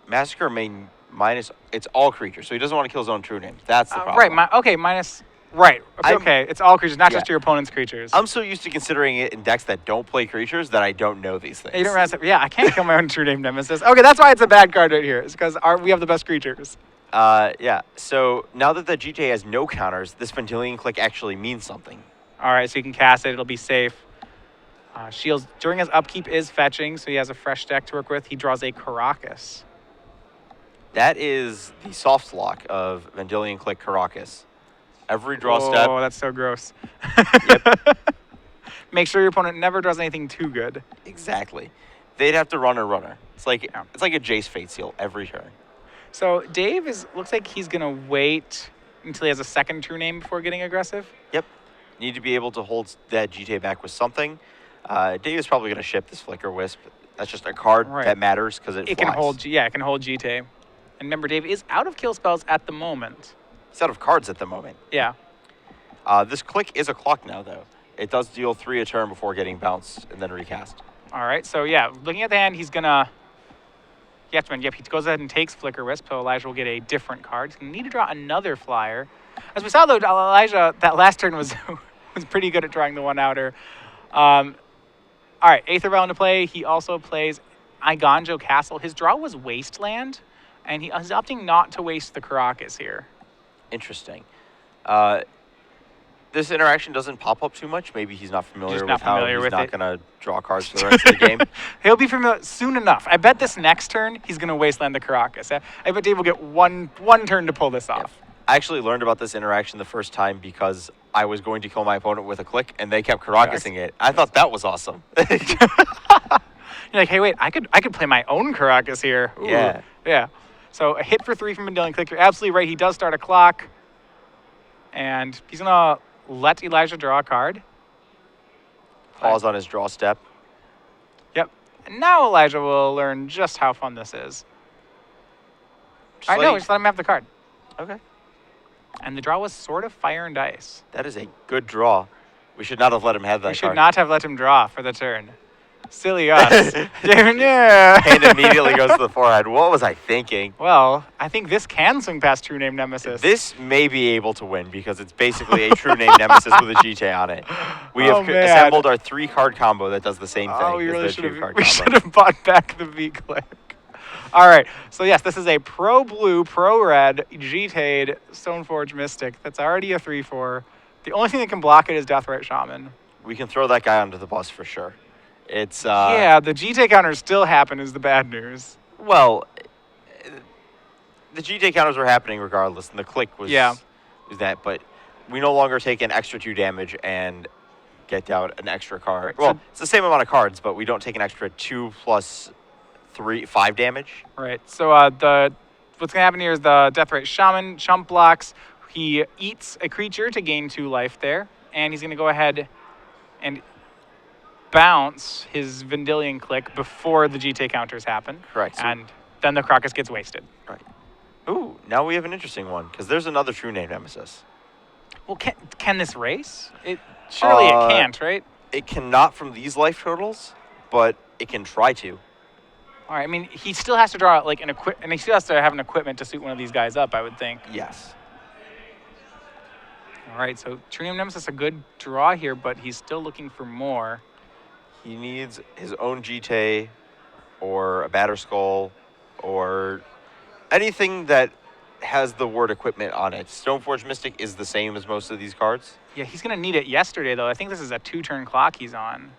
Massacre minus... It's all creatures, so he doesn't want to kill his own true name. That's the problem. Right, okay, minus... Right, okay, it's all creatures, not just your opponent's creatures. I'm so used to considering it in decks that don't play creatures that I don't know these things. You don't realize that, yeah, I can't kill my own true name Nemesis. Okay, that's why it's a bad card right here. It's because we have the best creatures. Yeah, so now that the GTA has no counters, this Vendilion Click actually means something. All right, so you can cast it. It'll be safe. Shields, during his upkeep, is fetching, so he has a fresh deck to work with. He draws a Caracas. That is the soft lock of Vendilion Click Caracas. Every draw step. Oh, that's so gross. Yep. Make sure your opponent never draws anything too good. Exactly. They'd have to run a runner. It's like a Jace Fate Seal every turn. So Dave looks like he's gonna wait until he has a second true name before getting aggressive. Yep. Need to be able to hold that GTA back with something. Dave is probably gonna ship this Flicker Wisp. That's just a card that matters because it flies. Can hold. Yeah, it can hold GTA. And remember, Dave is out of kill spells at the moment. He's out of cards at the moment. Yeah. This click is a clock now, though. It does deal 3 a turn before getting bounced and then recast. All right, so yeah, looking at the hand, he's gonna... Yep, he goes ahead and takes Flicker Wisp, so Elijah will get a different card. He's gonna need to draw another flyer. As we saw, though, Elijah, that last turn was was pretty good at drawing the one-outer. All right, Aether Vial into play. He also plays Iganjo Castle. His draw was Wasteland, and he is opting not to waste the Caracas here. Interesting. This interaction doesn't pop up too much. Maybe he's not familiar with how he's not going to draw cards for the rest of the game. He'll be familiar soon enough. I bet this next turn, he's going to Wasteland the Caracas. I bet Dave will get one turn to pull this off. I actually learned about this interaction the first time because I was going to kill my opponent with a click, and they kept Caracasing it. I thought that was awesome. You're like, hey, wait, I could play my own Caracas here. Ooh. Yeah. So a hit for 3 from Vendilion Click. You're absolutely right. He does start a clock. And he's going to let Elijah draw a card. Pause on his draw step. Yep. And now Elijah will learn just how fun this is. I know, just let him have the card. Okay. And the draw was sort of Fire and Ice. That is a good draw. We should not have let him have that card. We should not have let him draw for the turn. Silly us. Yeah. And immediately goes to the forehead. What was I thinking? Well, I think this can swing past True Name Nemesis. This may be able to win because it's basically a True Name Nemesis with a GTA on it. We have assembled our 3-card combo that does the same thing. We really should have bought back the V-Click. All right, so yes, this is a pro-blue, pro-red, GTA'd Stoneforge Mystic that's already a 3/4. The only thing that can block it is Deathrite Shaman. We can throw that guy under the bus for sure. It's yeah, the GTA counters still happen is the bad news. Well, the GTA counters were happening regardless, and the click was that. But we no longer take an extra 2 damage and get out an extra card. Right, well, it's the same amount of cards, but we don't take an extra 2 plus 5 damage. Right. So what's gonna happen here is the Deathrite Shaman chump blocks. He eats a creature to gain 2 life there, and he's gonna go ahead and bounce his Vendilion Click before the GTA counters happen. Correct. And then the Caracas gets wasted. Right. Ooh, now we have an interesting one, because there's another True Name Nemesis. Well, can this race? Surely it can't, right? It cannot from these life totals, but it can try to. All right, I mean, he still has to draw like an and he still has to have an equipment to suit one of these guys up, I would think. Yes. All right, so True Name Nemesis a good draw here, but he's still looking for more. He needs his own GTA or a Batter Skull or anything that has the word equipment on it. Stoneforge Mystic is the same as most of these cards. Yeah, he's going to need it yesterday, though. I think this is a 2-turn clock he's on.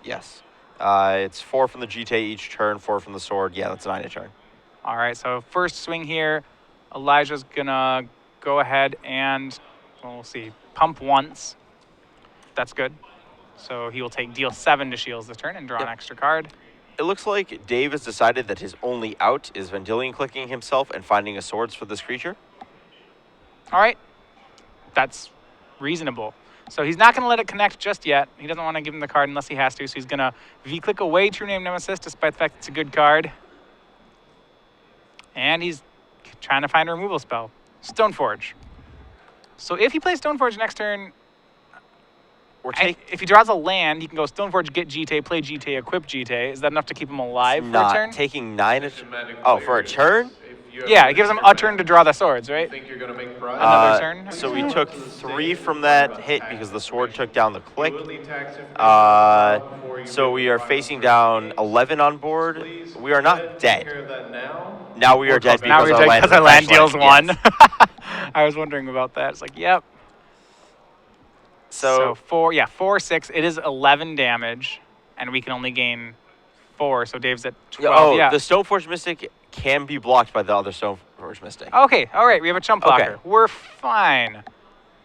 Yes. It's 4 from the GTA each turn, 4 from the sword. Yeah, that's 9 a turn. All right, so first swing here, Elijah's going to go ahead and, well, we'll see, pump once. That's good. So he will deal 7 to Shiels this turn and draw an extra card. It looks like Dave has decided that his only out is Vendilion clicking himself and finding a swords for this creature. All right. That's reasonable. So he's not going to let it connect just yet. He doesn't want to give him the card unless he has to. So he's going to V-click away True Name Nemesis despite the fact it's a good card. And he's trying to find a removal spell. Stoneforge. So if he plays Stoneforge next turn, We're if he draws a land, he can go Stoneforge, get GT, play GT, equip GT. Is that enough to keep him alive for a turn? not taking 9. Oh, for a turn? Yeah, it gives him a turn to draw the swords, right? Think you're gonna make pride? Another turn? So we took 3 from that hit because the sword took down the click. So we are facing down 11 on board. We are not dead. Now we are dead Now because we're dead because our land deals yes. 1. I was wondering about that. It's like, yep. So 4, 6. It is 11 damage, and we can only gain 4. So Dave's at 12. the Stoneforge Mystic can be blocked by the other Stoneforge Mystic. Okay, all right. We have a chump blocker. Okay. We're fine.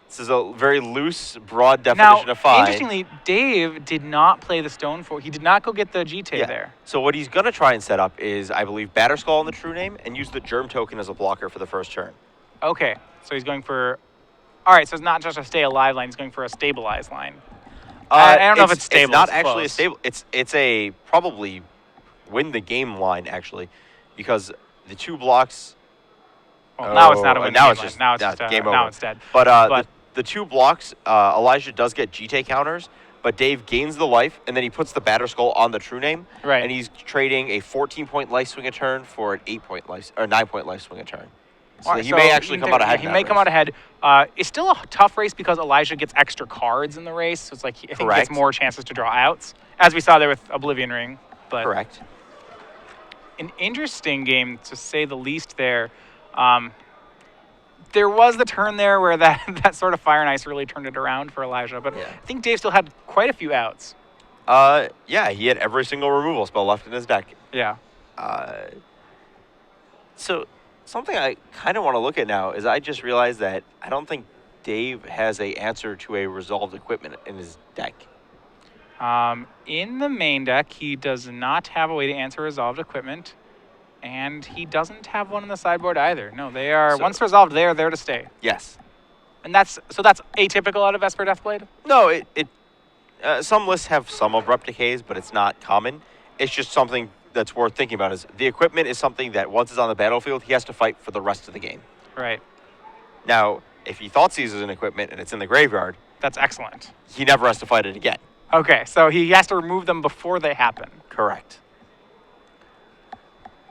This is a very loose, broad definition Now, of fine. interestingly, Dave did not play the Stoneforge. He did not go get the GT there. So what he's going to try and set up is, I believe, Batterskull on the True Name and use the Germ token as a blocker for the first turn. Okay, so he's going for... All right, so it's not just a stay alive line. He's going for a stabilized line. I don't know if it's stable. It's not it's actually close. a stable. It's a probably win the game line, actually, because the 2 blocks... Well, now it's not a win now the it's game just line. Now it's just game over. now it's dead. But the 2 blocks, Elijah does get GT counters, but Dave gains the life, and then he puts the Batterskull on the True Name. Right. And he's trading a 14-point life swing a turn for an 8-point life or 9-point life swing a turn. So he may actually come out ahead. He may come out ahead. It's still a tough race because Elijah gets extra cards in the race. So it's like I think he gets more chances to draw outs, as we saw there with Oblivion Ring. But Correct. An interesting game, to say the least there. There was the turn there where that sort of Fire and Ice really turned it around for Elijah. But Yeah. I think Dave still had quite a few outs. Yeah, he had every single removal spell left in his deck. Yeah. So something I kind of want to look at now is I just realized that I don't think Dave has a answer to a resolved equipment in his deck. In the main deck, he does not have a way to answer resolved equipment, and he doesn't have one in the sideboard either. No, they are once resolved, they are there to stay. Yes. And that's atypical out of Esper Deathblade. No, some lists have some abrupt decays, but it's not common. It's just something that's worth thinking about. Is the equipment is something that once it's on the battlefield, he has to fight for the rest of the game. Right. Now, if he thought seizes an equipment and it's in the graveyard, That's excellent. he never has to fight it again. Okay, so he has to remove them before they happen. Correct.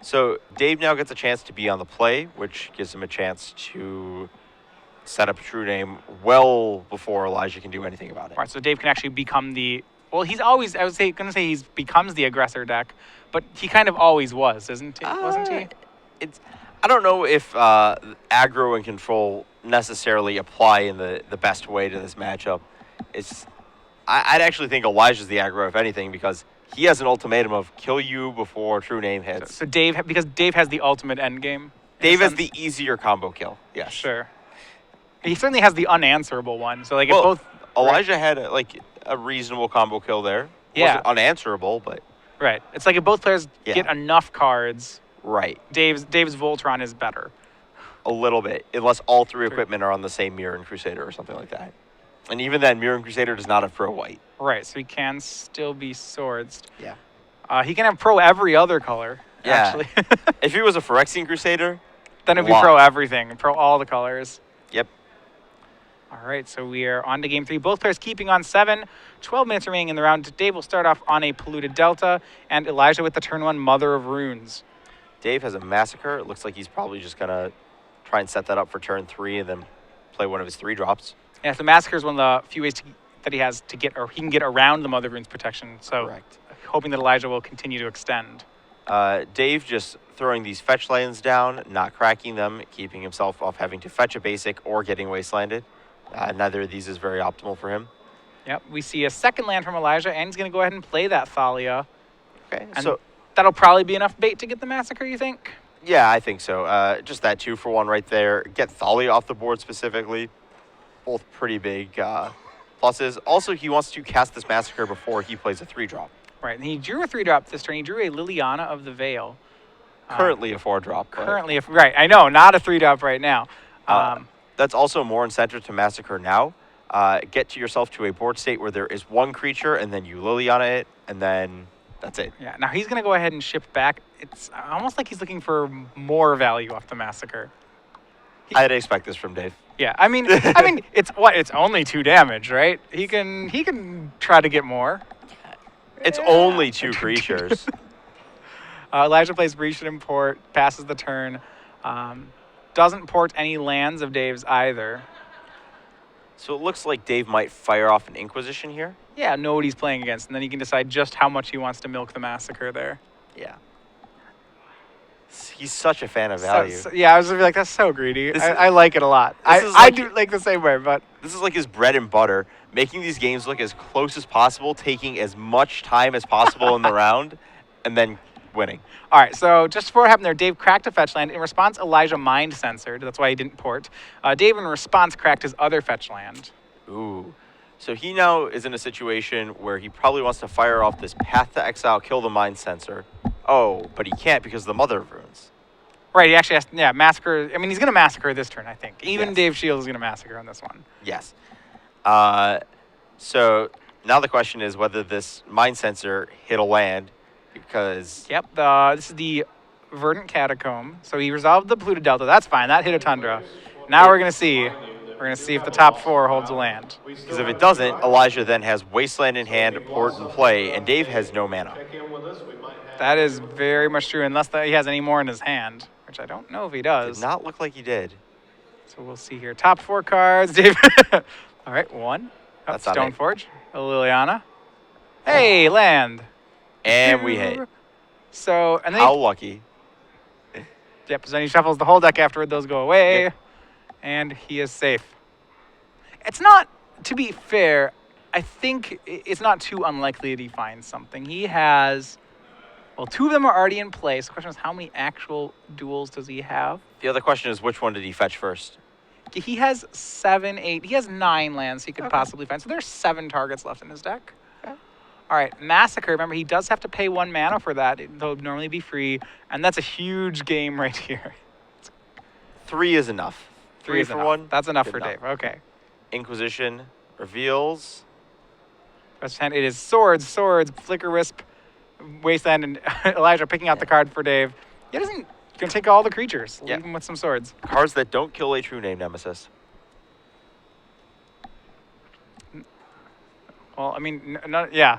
So Dave now gets a chance to be on the play, which gives him a chance to set up a True Name well before Elijah can do anything about it. Right, so Dave can actually become the... Well, he's always... I was going to say he becomes the aggressor deck, but he kind of always was, wasn't he? I don't know if aggro and control necessarily apply in the best way to this matchup. I'd actually think Elijah's the aggro, if anything, because he has an ultimatum of kill you before True Name hits. So because Dave has the ultimate end game. Dave has the easier combo kill. Yes. Sure. He certainly has the unanswerable one. So like if Well, both Elijah had a reasonable combo kill there. Yeah. Wasn't unanswerable, but right. It's like if both players get enough cards, right. Dave's Voltron is better. A little bit, unless all 3 equipment are on the same Mirror and Crusader or something like that. And even then, Mirror and Crusader does not have pro white. Right. So he can still be swords. Yeah. He can have pro every other color. Yeah. Actually. If he was a Phyrexian Crusader, Then it'd be pro everything, pro all the colors. Yep. All right, so we are on to game 3. Both players keeping on 7. 12 minutes remaining in the round. Dave will start off on a Polluted Delta, and Elijah with the turn 1 Mother of Runes. Dave has a Massacre. It looks like he's probably just going to try and set that up for turn 3 and then play one of his 3 drops. Yeah, the Massacre is one of the few ways that he has to get, or he can get around the Mother of Runes protection. So Correct. Hoping that Elijah will continue to extend. Dave just throwing these fetch lands down, not cracking them, keeping himself off having to fetch a basic or getting wastelanded. Neither of these is very optimal for him. Yep, we see a second land from Elijah, and he's going to go ahead and play that Thalia. Okay, And so that'll probably be enough bait to get the Massacre, you think? yeah, I think so. Just that 2-for-1 right there. Get Thalia off the board specifically. Both pretty big pluses. Also, he wants to cast this Massacre before he plays a 3-drop. Right, and he drew a 3-drop this turn. He drew a Liliana of the Veil. Currently a 4-drop. Currently, right, I know, not a 3-drop right now. That's also more incentive to Massacre now. Get to yourself to a board state where there is 1 creature, and then you Liliana it, and then that's it. Yeah, now he's going to go ahead and ship back. It's almost like he's looking for more value off the Massacre. I'd expect this from Dave. Yeah, I mean, it's only 2 damage, right? He can try to get more. It's only 2 creatures. Elijah plays Breach and Import, passes the turn. Doesn't port any lands of Dave's either. So it looks like Dave might fire off an Inquisition here. Yeah, know what he's playing against, and then he can decide just how much he wants to milk the Massacre there. Yeah. He's such a fan of value. Yeah, I was gonna be like, that's so greedy. This I like it a lot. I like, do like the same way, but this is like his bread and butter, making these games look as close as possible, taking as much time as possible in the round, and then winning. All right, so just before it happened there, Dave cracked a fetch land. In response, Elijah mind censored. That's why he didn't port. Dave, in response, cracked his other fetch land. Ooh. So he now is in a situation where he probably wants to fire off this Path to Exile, kill the Mind Sensor. Oh, but he can't because of the Mother of Runes. Right, he actually has to, massacre. I mean, he's going to massacre this turn, I think. Even Yes. Dave Shiels is going to massacre on this one. Yes. So now the question is whether this Mind Sensor hit a land because... Yep, this is the Verdant Catacomb. So he resolved the Pluto Delta. That's fine. That hit a Tundra. Now we're going to see. We're going to see if the top 4 holds a land. Because if it doesn't, Elijah then has Wasteland in hand, Port in play, and Dave has no mana. That is very much true, unless he has any more in his hand, which I don't know if he does. Did not look like he did. So we'll see here. Top 4 cards, Dave. All right, 1. Oh, That's not it. Stoneforge. A Liliana. Hey, land. And we hit. So, and then How lucky. Yep, so then he shuffles the whole deck afterward. Those go away. Yep. And he is safe. It's not, to be fair, I think it's not too unlikely that he finds something. He has, well, 2 of them are already in play. So the question is, how many actual duels does he have? The other question is, which one did he fetch first? He has 7, 8. He has 9 lands he could possibly find. So there's 7 targets left in his deck. Okay. All right, Massacre. Remember, he does have to pay 1 mana for that. It'll normally be free. And that's a huge game right here. 3 is enough. 3 is for enough. 1. That's enough Good for Dave. Okay. Inquisition reveals. Best hand. It is swords, flicker wisp, wasteland, and Elijah picking out the card for Dave. He doesn't. He's gonna take all the creatures. Leave him with some swords. Cards that don't kill a true name nemesis. Well, I mean,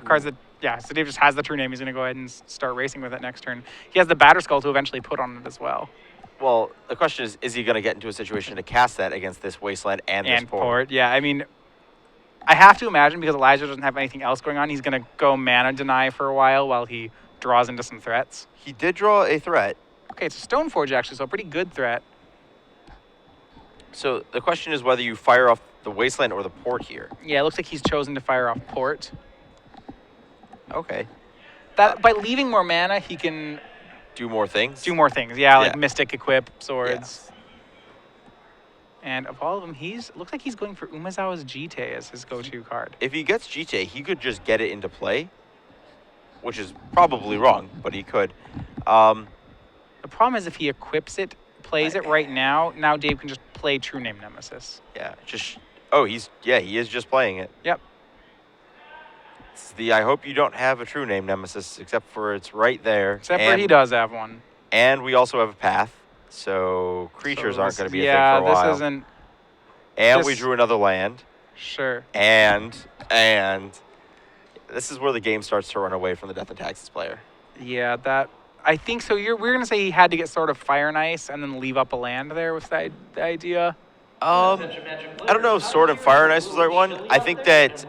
cards that. Yeah, so Dave just has the true name. He's gonna go ahead and start racing with it next turn. He has the Batter Skull to eventually put on it as well. Well, the question is he going to get into a situation to cast that against this Wasteland and this Port? Yeah, I mean, I have to imagine because Elijah doesn't have anything else going on, he's going to go mana deny for a while he draws into some threats. He did draw a threat. Okay, it's a Stoneforge actually, so a pretty good threat. So the question is whether you fire off the Wasteland or the Port here. Yeah, it looks like he's chosen to fire off Port. Okay. That by leaving more mana, he can do more things. Yeah, like Mystic, Equip, Swords. Yeah. And of all of them, looks like he's going for Umezawa's Jite as his go-to card. If he gets Jite, he could just get it into play, which is probably wrong, but he could. The problem is if he equips it, plays it right now Dave can just play True Name Nemesis. Yeah, he is just playing it. Yep. It's I hope you don't have a True Name Nemesis, except for it's right there. Except for he does have one. And we also have a path, so creatures aren't going to be a thing for a while. Yeah, this isn't... And we drew another land. Sure. And this is where the game starts to run away from the Death and Taxes player. Yeah, I think so. We're going to say he had to get sort of Fire and Ice and then leave up a land there. Was that the idea? I don't know if Sword and Fire and Ice was the right one. I think that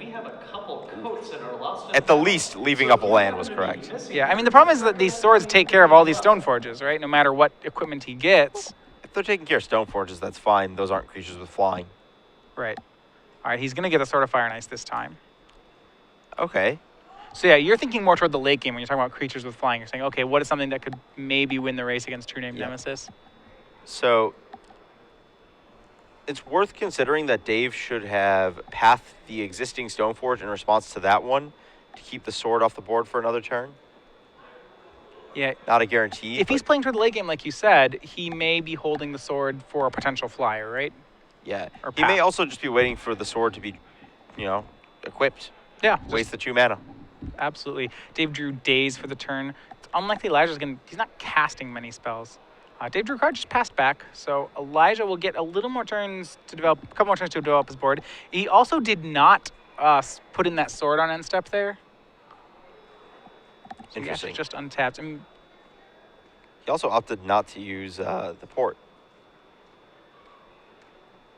at the least, leaving up a land was correct. Yeah, I mean, the problem is that these swords take care of all these Stoneforges, right? No matter what equipment he gets. If they're taking care of Stoneforges, that's fine. Those aren't creatures with flying. Right. All right, he's going to get a Sword of Fire and Ice this time. Okay. So yeah, you're thinking more toward the late game when you're talking about creatures with flying. You're saying, okay, what is something that could maybe win the race against True Name Nemesis? So it's worth considering that Dave should have pathed the existing Stoneforge in response to that one to keep the sword off the board for another turn. Yeah. Not a guarantee. If he's playing toward the late game, like you said, he may be holding the sword for a potential flyer, right? Yeah. Or he may also just be waiting for the sword to be, equipped. Yeah. Waste the 2 mana. Absolutely. Dave drew Daze for the turn. It's unlikely Elijah's he's not casting many spells. Dave drew a card, just passed back. So Elijah will get a little more turns to develop, a couple more turns to develop his board. He also did not put in that sword on end step there. So Interesting. He just untapped. I mean, he also opted not to use the port.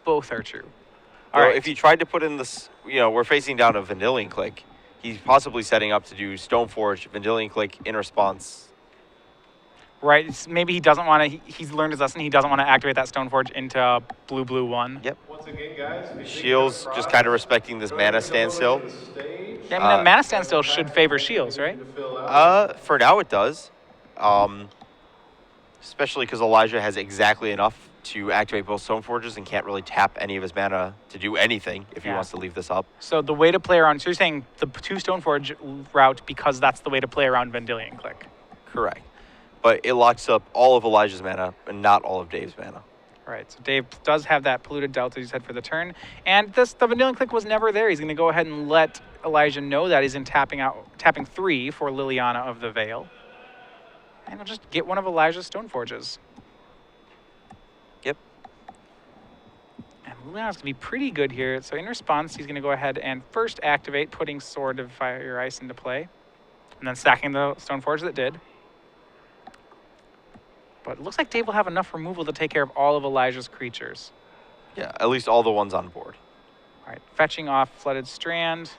Both are true. All right. If he tried to put in this, we're facing down a Vendilion Click. He's possibly setting up to do Stoneforge, Vendilion Click in response. Right. Maybe he doesn't want to. He's learned his lesson. He doesn't want to activate that Stoneforge into blue 1. Yep. Once again, guys, Shiels just kind of respecting this mana standstill. Yeah, I mean, that mana standstill should favor Shiels, right? For now it does. Especially because Elijah has exactly enough to activate both Stoneforges and can't really tap any of his mana to do anything if he wants to leave this up. So the way to play around, so you're saying the 2 Stoneforge route because that's the way to play around Vendilion Click. Correct. But it locks up all of Elijah's mana and not all of Dave's mana. Right, so Dave does have that polluted delta you said for the turn. And the Vendilion Click was never there. He's going to go ahead and let Elijah know that he's in tapping 3 for Liliana of the Veil. And he'll just get one of Elijah's Stoneforges. Yep. And Liliana's going to be pretty good here. So in response, he's going to go ahead and first activate, putting Sword of Fire Ice into play. And then stacking the Stoneforge that did. But it looks like Dave will have enough removal to take care of all of Elijah's creatures. Yeah, at least all the ones on board. All right, fetching off Flooded Strand.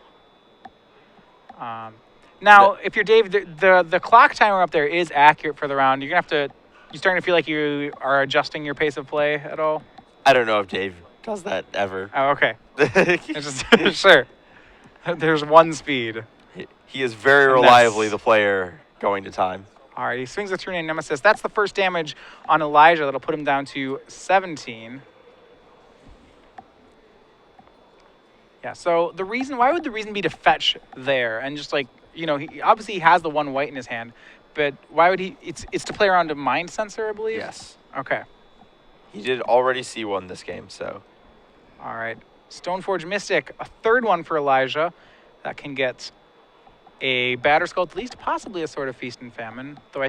Now, if you're Dave, the clock timer up there is accurate for the round. You're going to have to... You starting to feel like you are adjusting your pace of play at all? I don't know if Dave does that ever. Oh, okay. Sure. There's one speed. He is very reliably the player going to time. All right, he swings the True Name Nemesis. That's the first damage on Elijah. That'll put him down to 17. Yeah, so why would the reason be to fetch there? And just like, he obviously has the 1 white in his hand, but why would he, it's to play around a Mind Sensor, I believe? Yes. Okay. He did already see one this game, so. All right, Stoneforge Mystic, a third one for Elijah. That can get a Batterskull, at least possibly a Sword of Feast and Famine, though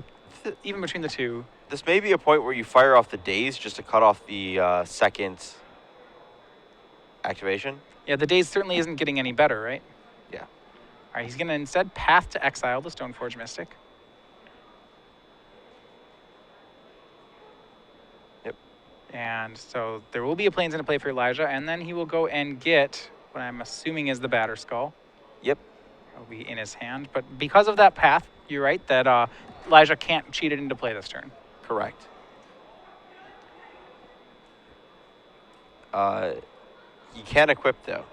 even between the two. This may be a point where you fire off the Daze just to cut off the second activation. Yeah, the Daze certainly isn't getting any better, right? Yeah. All right, he's going to instead path to exile the Stoneforge Mystic. Yep. And so there will be a Plains into play for Elijah, and then he will go and get what I'm assuming is the Batterskull. Yep. It'll be in his hand. But because of that path, you're right, that Elijah can't cheat it into play this turn. Correct. You can equip, though.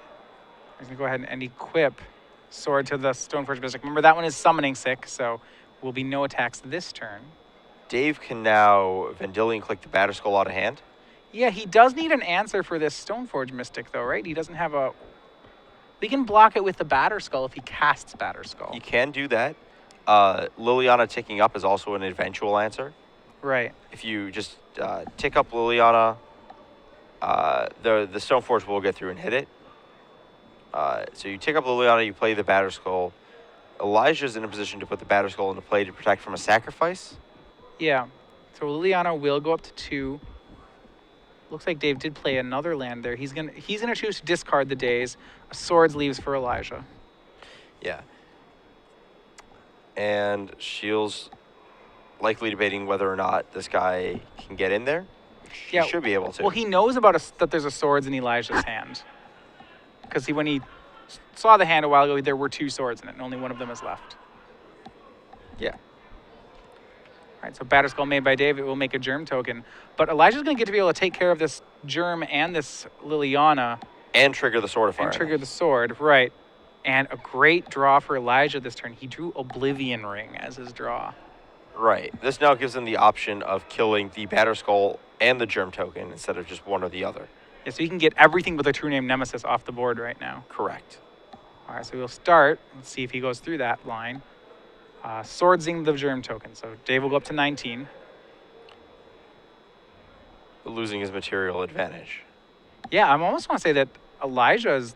He's going to go ahead and equip Sword to the Stoneforge Mystic. Remember, that one is summoning sick, so will be no attacks this turn. Dave can now Vendilion Click the Batterskull out of hand. Yeah, he does need an answer for this Stoneforge Mystic, though, right? He doesn't have a... We can block it with the Batterskull if he casts Batterskull. You can do that. Liliana ticking up is also an eventual answer. Right. If you just tick up Liliana, the Stoneforge will get through and hit it. So you tick up Liliana, you play the Batterskull. Elijah's in a position to put the Batterskull into play to protect from a sacrifice. Yeah. So Liliana will go up to 2. Looks like Dave did play another land there. He's gonna choose to discard the Daze. Swords leaves for Elijah. Yeah. And Shiels likely debating whether or not this guy can get in there. Yeah, he should be able to. Well, he knows about that there's a swords in Elijah's hand. Because when he saw the hand a while ago, there were 2 swords in it, and only one of them is left. Yeah. All right, so Batterskull made by Dave, it will make a germ token. But Elijah's going to get to be able to take care of this germ and this Liliana. And trigger the Sword of Fire. And trigger the sword, right. And a great draw for Elijah this turn. He drew Oblivion Ring as his draw. Right. This now gives him the option of killing the Batterskull and the germ token instead of just one or the other. Yeah, so he can get everything but the True Name Nemesis off the board right now. Correct. All right, so we'll start and see if he goes through that line. Swordsing the germ token. So Dave will go up to 19. Losing his material advantage. Yeah, I almost want to say that Elijah is,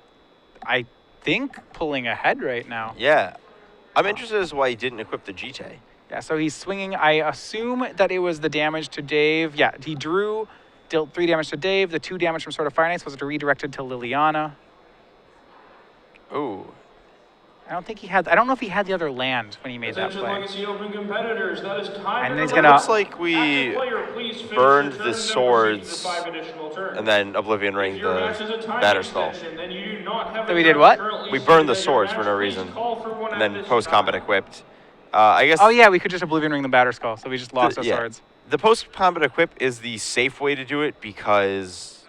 I think, pulling ahead right now. Yeah. I'm interested as to why he didn't equip the Jite. Yeah, so he's swinging. I assume that it was the damage to Dave. Yeah, he dealt 3 damage to Dave. The 2 damage from Sword of Fire and Ice was redirected to Liliana. Ooh. I don't know if he had the other land when he made that play. Legacy Open competitors, that is time. And then he's It gonna. looks like we burned the swords and then Oblivion Ring the Batterskull. So we did what? We burned the swords for no reason, and then post-combat equipped. I guess. Oh yeah, we could just Oblivion Ring the Batterskull, so we just lost our swords. The post-combat equip is the safe way to do it because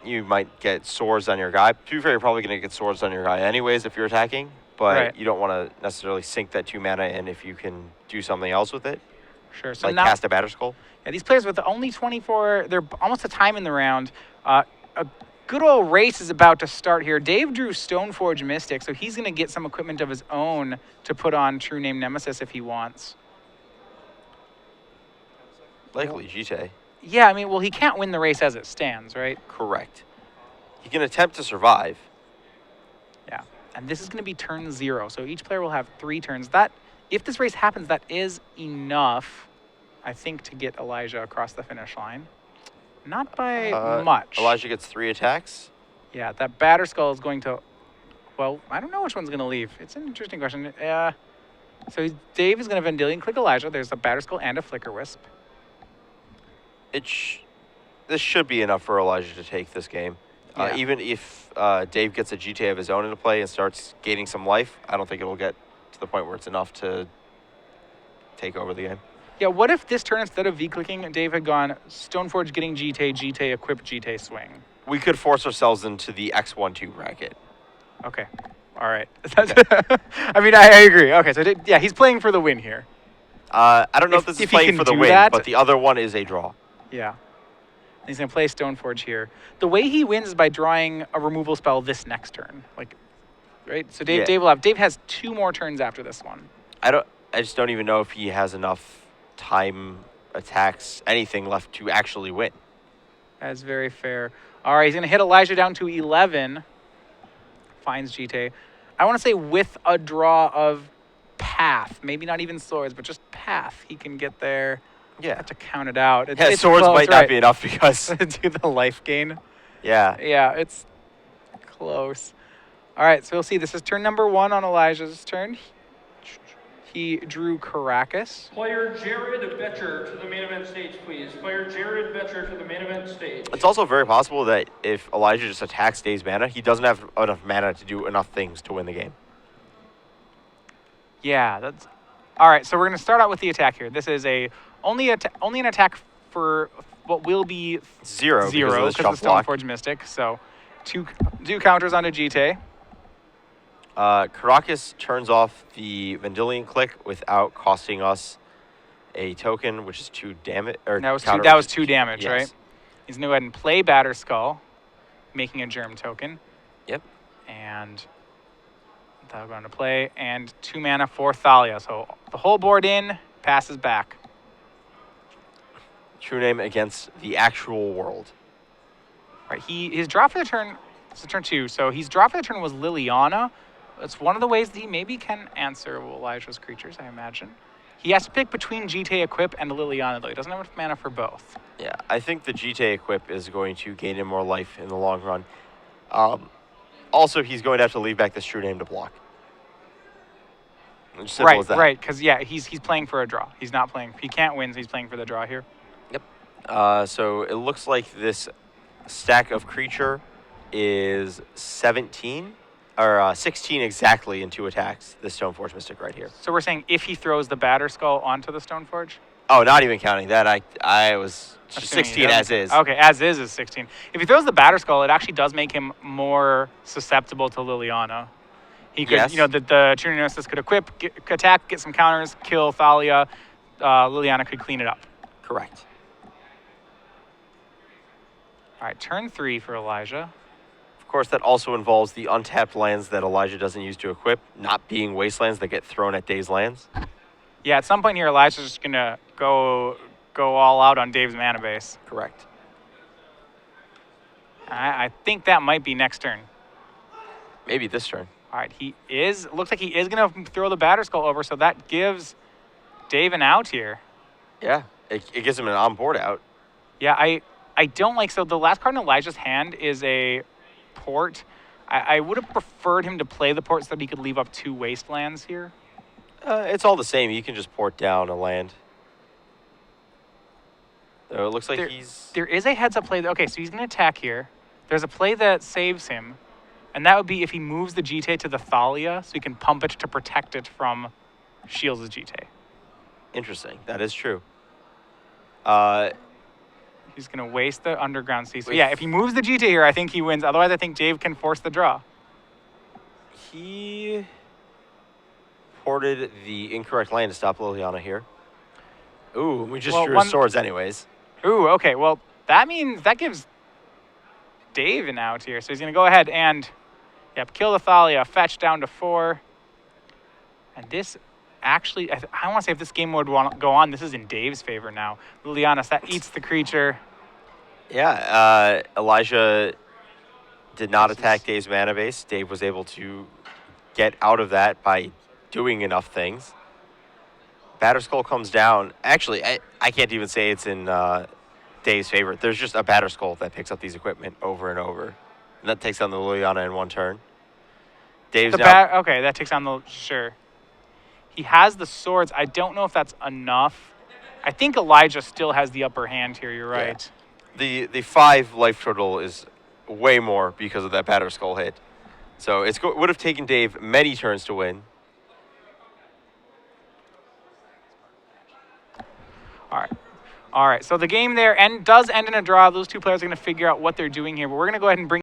you might get swords on your guy. To be fair, you're probably going to get swords on your guy anyways if you're attacking, but you don't want to necessarily sink that 2 mana in if you can do something else with it. Sure. So like now, cast a Batterskull. Yeah, these players with only 24, they're almost a time in the round. A good old race is about to start here. Dave drew Stoneforge Mystic, so he's going to get some equipment of his own to put on True Name Nemesis if he wants. Likely GT. Yeah, I mean, well, he can't win the race as it stands, right? Correct. He can attempt to survive. Yeah, and this is going to be turn 0, so each player will have 3 turns. If this race happens, that is enough, I think, to get Elijah across the finish line. Not by much. Elijah gets 3 attacks. Yeah, that Batterskull is going to... Well, I don't know which one's going to leave. It's an interesting question. So Dave is going to Vendilion Click Elijah. There's a Batterskull and a Flicker Wisp. This should be enough for Elijah to take this game. Yeah. Even if Dave gets a GTA of his own into play and starts gaining some life, I don't think it'll get to the point where it's enough to take over the game. Yeah, what if this turn, instead of V-clicking, Dave had gone Stoneforge getting GTA, equip GTA swing? We could force ourselves into the X1-2 bracket. Okay. All right. I mean, I agree. Okay, so yeah, he's playing for the win here. I don't know if this is playing for the win, but the other one is a draw. Yeah. He's going to play Stoneforge here. The way he wins is by drawing a removal spell this next turn. Right? So Dave has 2 more turns after this one. I just don't even know if he has enough time, attacks, anything left to actually win. That's very fair. All right, he's going to hit Elijah down to 11. Finds GTA. I want to say with a draw of path. Maybe not even swords, but just path. He can get there. Yeah. Have to count it out. It's swords might not be enough because... do the life gain. Yeah. Yeah, it's close. All right, so we'll see. This is turn number 1 on Elijah's turn. He drew Caracas. Player Jared Betcher to the main event stage, please. Player Jared Betcher to the main event stage. It's also very possible that if Elijah just attacks Dave's mana, he doesn't have enough mana to do enough things to win the game. Yeah, that's... All right, so we're going to start out with the attack here. This is only an attack for what will be 0 because of the Stoneforge Mystic. So 2 counters onto GT. Caracas turns off the Vendilion Click without costing us a token, which is 2 damage. That was 2 damage, yes. right? He's going to go ahead and play Batterskull, making a Germ token. Yep. And that'll go into play. And 2 mana for Thalia. So the whole board in, passes back. True Name against the actual world. Right. His draw for the turn, this is turn 2. So his draw for the turn was Liliana. It's one of the ways that he maybe can answer Elijah's creatures, I imagine. He has to pick between GTA Equip and Liliana, though. He doesn't have enough mana for both. Yeah, I think the GTA Equip is going to gain him more life in the long run. Also, he's going to have to leave back this True Name to block. As simple as that. Right, because, yeah, he's playing for a draw. He's not playing... He can't win, so he's playing for the draw here. Yep. So it looks like this stack of creature is 17... Or 16 exactly in 2 attacks, the Stoneforge Mystic right here. So we're saying if he throws the Batterskull onto the Stoneforge? Oh, not even counting that. I was 16 as is. Okay, as is 16. If he throws the Batterskull, it actually does make him more susceptible to Liliana. He could, yes. The True Nemesis could equip, attack, get some counters, kill Thalia. Liliana could clean it up. Correct. All right, turn 3 for Elijah. Of course, that also involves the untapped lands that Elijah doesn't use to equip, not being wastelands that get thrown at Dave's lands. Yeah, at some point here, Elijah's just going to go all out on Dave's mana base. Correct. I think that might be next turn. Maybe this turn. All right, looks like he is going to throw the Batterskull over, so that gives Dave and out here. Yeah, it gives him an on-board out. Yeah, I don't like, so the last card in Elijah's hand is a port. I would have preferred him to play the port so that he could leave up 2 wastelands here. It's all the same. You can just port down a land. So it looks like There is a heads-up play. Okay, so he's going to attack here. There's a play that saves him, and that would be if he moves the GT to the Thalia, so he can pump it to protect it from Shiels' GT. Interesting. That is true. He's going to waste the Underground Sea. So yeah, if he moves the GT here, I think he wins. Otherwise, I think Dave can force the draw. He ported the incorrect land to stop Liliana here. Ooh, we just drew his swords anyways. Ooh, okay. Well, that means that gives Dave an out here. So he's going to go ahead and, yep, kill the Thalia, fetch down to 4. And this actually, I want to say if this game would go on, this is in Dave's favor now. Liliana, that eats the creature. Yeah, Elijah did not attack Dave's mana base. Dave was able to get out of that by doing enough things. Batterskull comes down. Actually, I can't even say it's in Dave's favor. There's just a Batterskull that picks up these equipment over and over. And that takes on the Liliana in 1 turn. Dave's now... Okay, that takes on the... Sure. He has the swords. I don't know if that's enough. I think Elijah still has the upper hand here. You're right. Yeah. The 5 life total is way more because of that Batterskull hit. So it would have taken Dave many turns to win. All right. So the game there does end in a draw. Those 2 players are going to figure out what they're doing here. But we're going to go ahead and bring